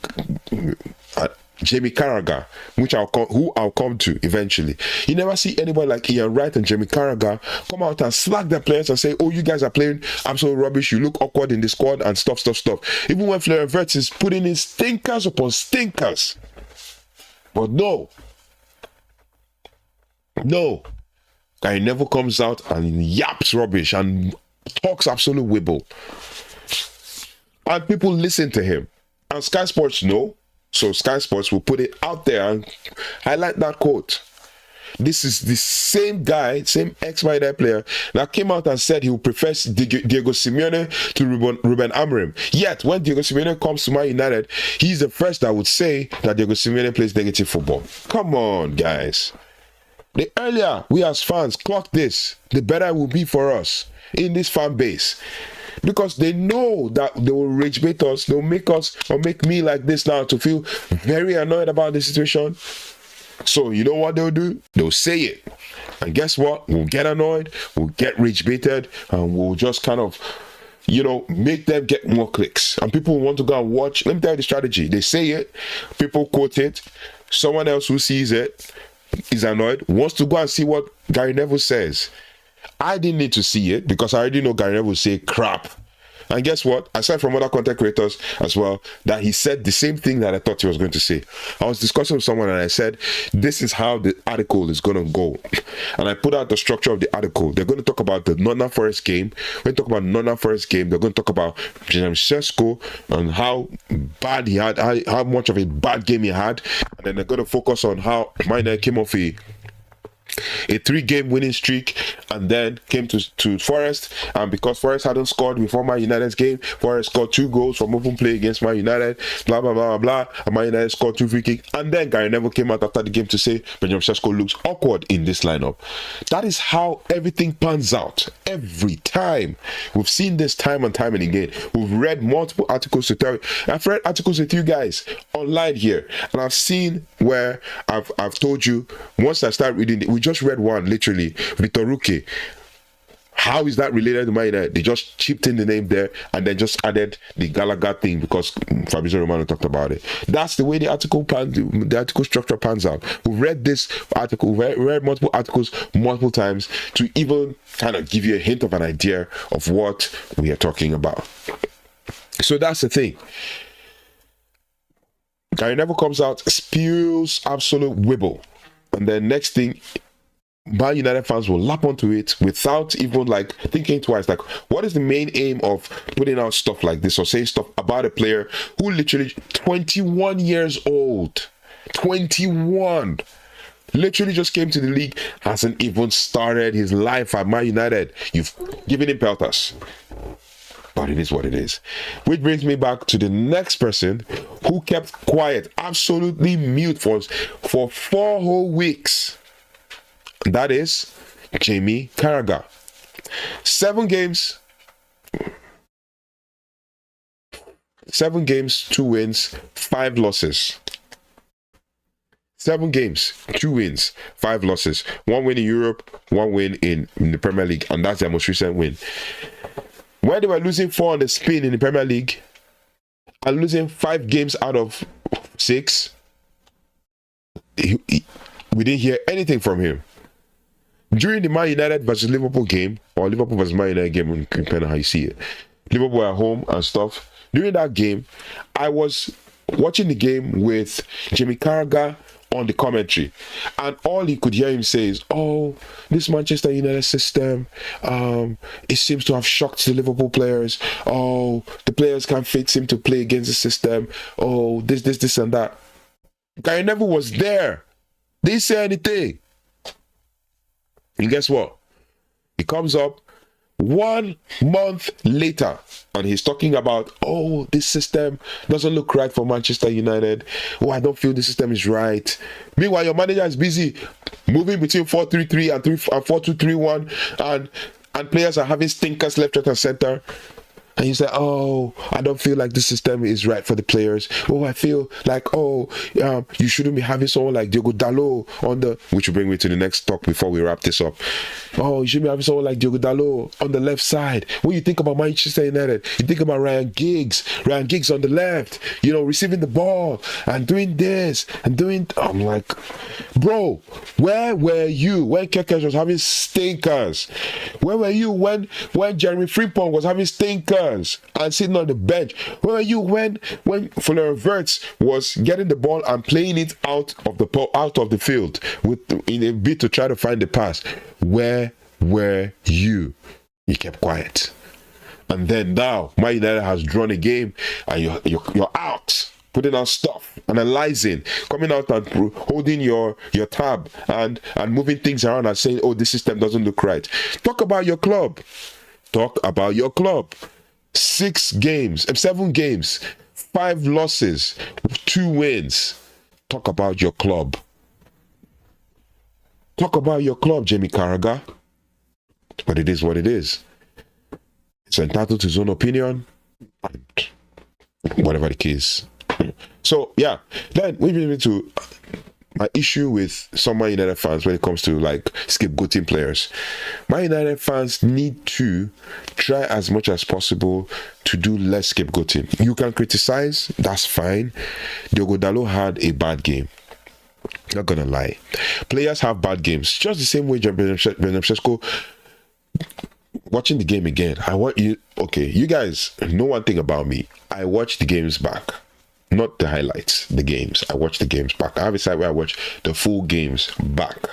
Jamie Carragher, who I'll come to eventually. You never see anybody like Ian Wright and Jamie Carragher come out and slack their players and say, oh, you guys are playing absolute rubbish, you look awkward in the squad and stuff. Even when Florian Wirtz is putting in stinkers upon stinkers. But no, Gary Neville comes out and yaps rubbish and talks absolute wibble. And people listen to him. And Sky Sports know. So Sky Sports will put it out there and highlight that quote. This is the same guy, same ex-United player that came out and said he would prefer Diego Simeone to Rúben Amorim. Yet, when Diego Simeone comes to Man United, he's the first that would say that Diego Simeone plays negative football. Come on, guys. The earlier we as fans clock this, the better it will be for us in this fan base. Because they know that they will rage bait us, they'll make us or make me like this now to feel very annoyed about the situation. So you know what they'll do? They'll say it. And guess what? We'll get annoyed, we'll get rage baited, and we'll just kind of, make them get more clicks. And people will want to go and watch. Let me tell you the strategy. They say it, people quote it, someone else who sees it is annoyed, wants to go and see what Gary Neville says. I didn't need to see it because I already know Gary Neville will say crap. And guess what? Aside from other content creators as well, that he said the same thing that I thought he was going to say. I was discussing with someone and I said, this is how the article is going to go. And I put out the structure of the article. They're going to talk about the Nottingham Forest game. When they talk about Nottingham Forest game, they're going to talk about Benjamin Sesko and how bad he had, how much of a bad game he had. And then they're going to focus on how Mainoo came off a 3-game winning streak and then came to Forest, and because Forest hadn't scored before Man United's game, Forest scored 2 goals from open play against Man United, blah blah blah blah, and Man United scored 2 free kicks, and then Gary Neville came out after the game to say Benjamin Sesko looks awkward in this lineup. That is how everything pans out every time. We've seen this time and time and again. We've read multiple articles to tell you. I've read articles with you guys online here, and I've seen where I've told you once I start reading it. We just read one, literally, Victor Ruque. How is that related to Man United? They just chipped in the name there and then just added the Gallagher thing because Fabrizio Romano talked about it. That's the way the article structure pans out. We've read this article, we've read multiple articles multiple times to even kind of give you a hint of an idea of what we are talking about. So that's the thing. Gary Neville comes out, spews absolute wibble. And then next thing, Man United fans will lap onto it without even like thinking twice. Like, what is the main aim of putting out stuff like this or saying stuff about a player who literally 21 years old, 21, literally just came to the league, hasn't even started his life at Man United. You've given him pelters. But it is what it is. Which brings me back to the next person who kept quiet, absolutely mute for 4 whole weeks. That is Jamie Carragher. 7 games, 2 wins, 5 losses. 7 games, 2 wins, 5 losses. 1 win in Europe, 1 win in the Premier League, and that's their most recent win. When they were losing 4 on the spin in the Premier League and losing 5 games out of 6, we didn't hear anything from him. During the Man United versus Liverpool game, or Liverpool versus Man United game, depending on how you see it, Liverpool at home and stuff, during that game, I was watching the game with Jamie Carragher on the commentary, and all he could hear him say is, oh, this Manchester United system, it seems to have shocked the Liverpool players. Oh, the players can't fit him to play against the system. Oh, this and that. Guy never was there. Didn't say anything. And guess what? He comes up 1 month later and he's talking about, oh, this system doesn't look right for Manchester United. Oh, I don't feel the system is right. Meanwhile, your manager is busy moving between 4-3-3 and 4-2-3-1, and players are having stinkers left, right, and center. And you say, oh, I don't feel like the system is right for the players. Oh, I feel like, you shouldn't be having someone like Diogo Dalot on the, which will bring me to the next talk before we wrap this up. Oh, you shouldn't be having someone like Diogo Dalot on the left side. When you think about Manchester United, you think about Ryan Giggs on the left, receiving the ball and doing this and doing, I'm like, bro, where were you when Kekes was having stinkers? Where were you when Jeremy Frimpong was having stinkers and sitting on the bench? Where were you when Florian Wirtz was getting the ball and playing it out of the field in a bid to try to find the pass? Where were you? You kept quiet. And then now Man United has drawn a game and you're out, putting out stuff, analyzing, coming out and holding your tab and moving things around and saying, oh, this system doesn't look right. Talk about your club. 7 games, 5 losses, 2 wins. Talk about your club. Talk about your club, Jamie Carragher. But it is what it is. It's entitled to his own opinion, and whatever the case. So yeah, then we bring me to my issue with some Man United fans when it comes to like scapegoating players. Man United fans need to try as much as possible to do less scapegoating. You can criticize, that's fine. Diogo Dalot had a bad game. Not gonna lie. Players have bad games. Just the same way Bernard Sesko. Watching the game again, you guys know one thing about me. I watch the games back. Not the highlights, the games. I watch the games back. I have a site where I watch the full games back.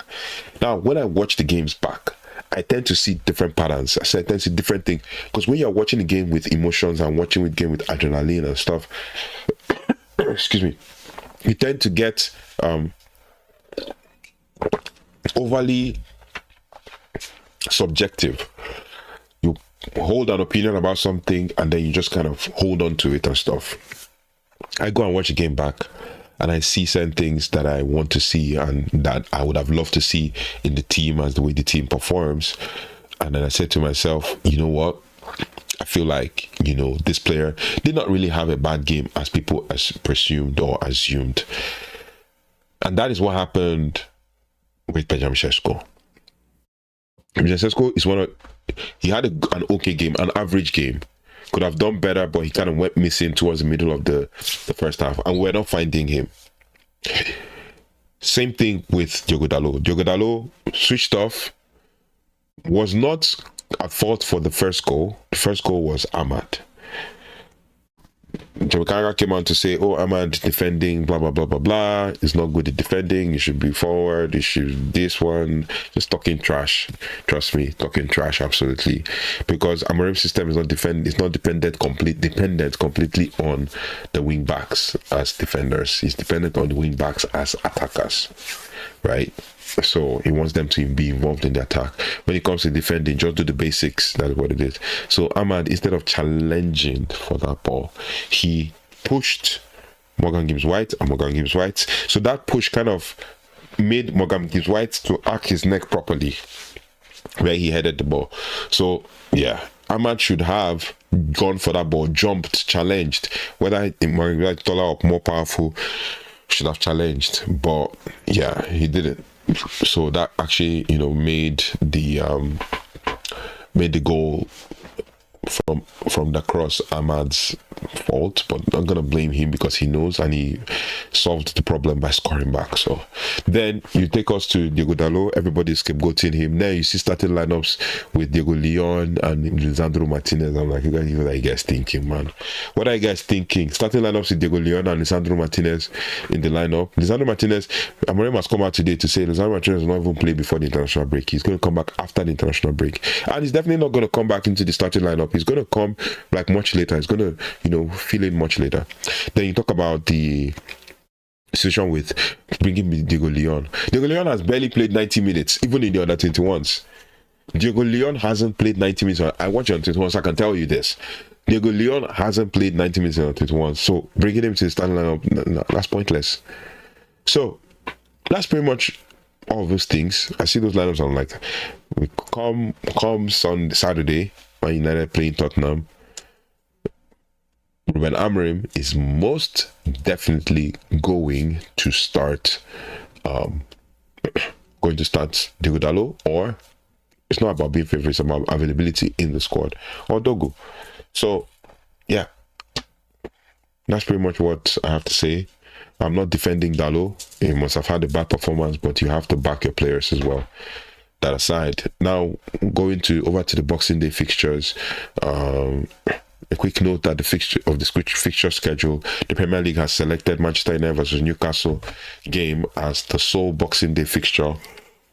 Now, when I watch the games back, I tend to see different patterns. I tend to see different things. Because when you're watching the game with emotions and watching the game with adrenaline and stuff, excuse me, you tend to get overly subjective. You hold an opinion about something and then you just kind of hold on to it and stuff. I go and watch the game back and I see certain things that I want to see and that I would have loved to see in the team as the way the team performs. And then I said to myself, you know what? I feel like, this player did not really have a bad game as people presumed or assumed. And that is what happened with Benjamin Sesko. Benjamin Sesko he had an okay game, an average game. Could have done better, but he kind of went missing towards the middle of the first half, and we're not finding him. Same thing with Diogo Dalot. Diogo Dalot switched off, was not at fault for the first goal. The first goal was Ahmad. Jamie Carragher came out to say, "Oh, Ahmad defending, blah blah blah blah blah. It's not good at defending. You should be forward. You should this one." Just talking trash. Trust me, talking trash absolutely, because Amorim's system is not dependent completely on the wing backs as defenders. He's dependent on the wing backs as attackers, right? So he wants them to be involved in the attack. When it comes to defending, just do the basics. That's what it is. So Ahmad, instead of challenging for that ball, he pushed Morgan Gibbs-White and Morgan Gibbs-White. So that push kind of made Morgan Gibbs-White to arc his neck properly where he headed the ball. So yeah, Ahmad should have gone for that ball, jumped, challenged. Whether Morgan Gibbs-White taller up, more powerful, should have challenged. But yeah, he didn't. So that actually, made the goal from the cross Ahmad's fault, but I'm gonna blame him because he knows and he solved the problem by scoring back. So then you take us to Diego Dalot, everybody's scapegoating him. Now you see starting lineups with Diego Leon and Lisandro Martinez. I'm like, what are you guys thinking, man? What are you guys thinking? Starting lineups with Diego Leon and Lisandro Martinez in the lineup. Lisandro Martinez, Amorim has come out today to say Lisandro Martinez will not even play before the international break. He's going to come back after the international break, and he's definitely not going to come back into the starting lineup. He's going to come like much later. He's going to fill in much later. Then you talk about the situation with bringing Diego Leon. Diego Leon has barely played 90 minutes, even in the under 21s. Diego Leon hasn't played 90 minutes. I watch on 21, so I can tell you this. Diego Leon hasn't played 90 minutes on 21, so bringing him to the starting lineup, that's pointless. So that's pretty much all of those things. I see those lineups. I'm like, we come Saturday, Man United playing Tottenham. Rúben Amorim is most definitely going to start Diego Dalot, or it's not about being favourite, it's about availability in the squad, or Dogu. So yeah, that's pretty much what I have to say. I'm not defending Dalot. He must have had a bad performance, but you have to back your players as well. That aside, now going over to the Boxing Day fixtures. A quick note that the fixture schedule, the Premier League has selected Manchester United versus Newcastle game as the sole Boxing Day fixture,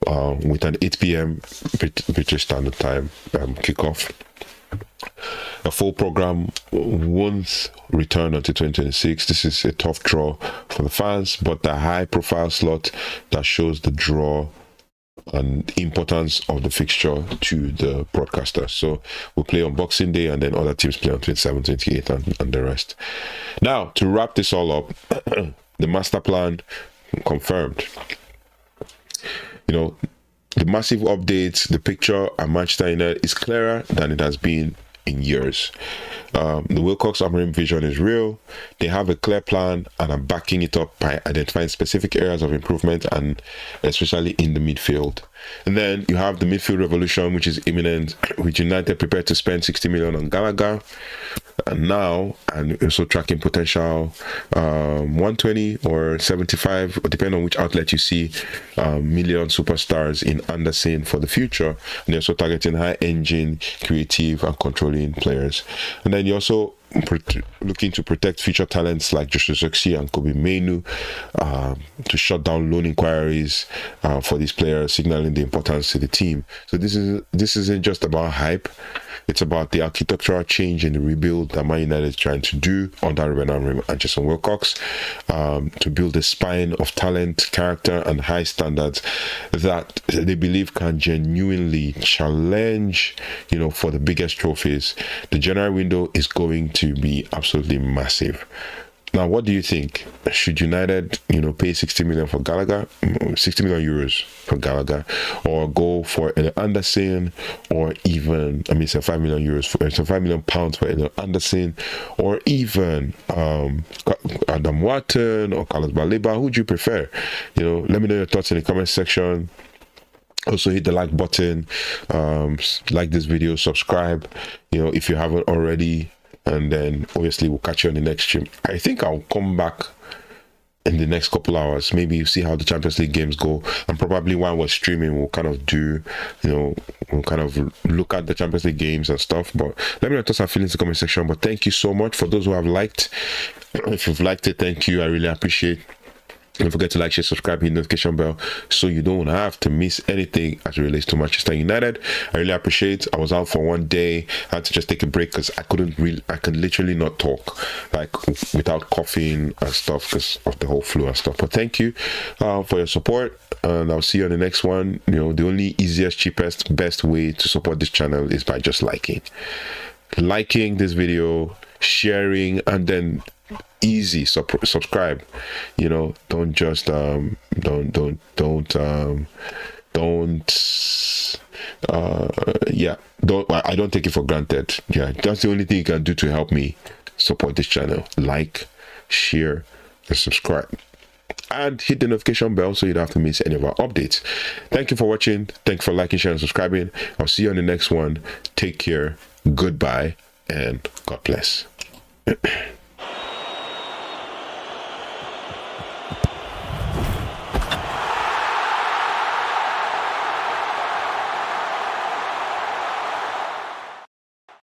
with an 8 p.m. British Standard Time kickoff. A full program won't return until 2026. This is a tough draw for the fans, but the high-profile slot that shows the draw and importance of the fixture to the broadcaster. So we'll play on Boxing Day, and then other teams play on 27, 28, and the rest. Now, to wrap this all up, the master plan confirmed. The massive updates, the picture at Manchester United is clearer than it has been in years. The Wilcox Amorim vision is real. They have a clear plan and are backing it up by identifying specific areas of improvement, and especially in the midfield. And then you have the midfield revolution, which is imminent, with United prepared to spend 60 million on Gallagher and also tracking potential 120 or 75, depending on which outlet you see, million superstars in Anderson for the future. And they're also targeting high engine, creative and controlling players. And then you're also looking to protect future talents like Zirkzee and Mainoo, to shut down loan inquiries for these players, signaling the importance to the team. So this isn't just about hype. It's about the architectural change in the rebuild that Man United is trying to do under Rúben Amorim and Jason Wilcox, to build a spine of talent, character, and high standards that they believe can genuinely challenge, for the biggest trophies. The January window is going to be absolutely massive. Now, what do you think? Should United, pay 60 million for Gallagher, 60 million euros for Gallagher, or go for Elliot Anderson, or even, 5 million euros, 5 million pounds for Elliot Anderson, or even Adam Wharton or Carlos Baleba? Who would you prefer? Let me know your thoughts in the comment section. Also hit the like button, like this video, subscribe, if you haven't already. And then obviously we'll catch you on the next stream. I think I'll come back in the next couple hours. Maybe you see how the Champions League games go, and probably while we're streaming, we'll kind of do, we'll kind of look at the Champions League games and stuff. But let me know your feelings in the comment section. But thank you so much for those who have liked. If you've liked it, thank you. I really appreciate. Don't forget to like, share, subscribe, hit the notification bell so you don't have to miss anything as it relates to Manchester United. I really appreciate. I was out for one day. I had to just take a break because I could literally not talk like without coughing and stuff because of the whole flu and stuff. But thank you for your support, and I'll see you on the next one. The only easiest, cheapest, best way to support this channel is by just liking this video, sharing, and then easy subscribe. Don't just I don't take it for granted. That's the only thing you can do to help me support this channel. Like, share, and subscribe, and hit the notification bell so you don't have to miss any of our updates. Thank you for watching. Thank you for liking, sharing, and subscribing. I'll see you on the next one. Take care, goodbye, and God bless.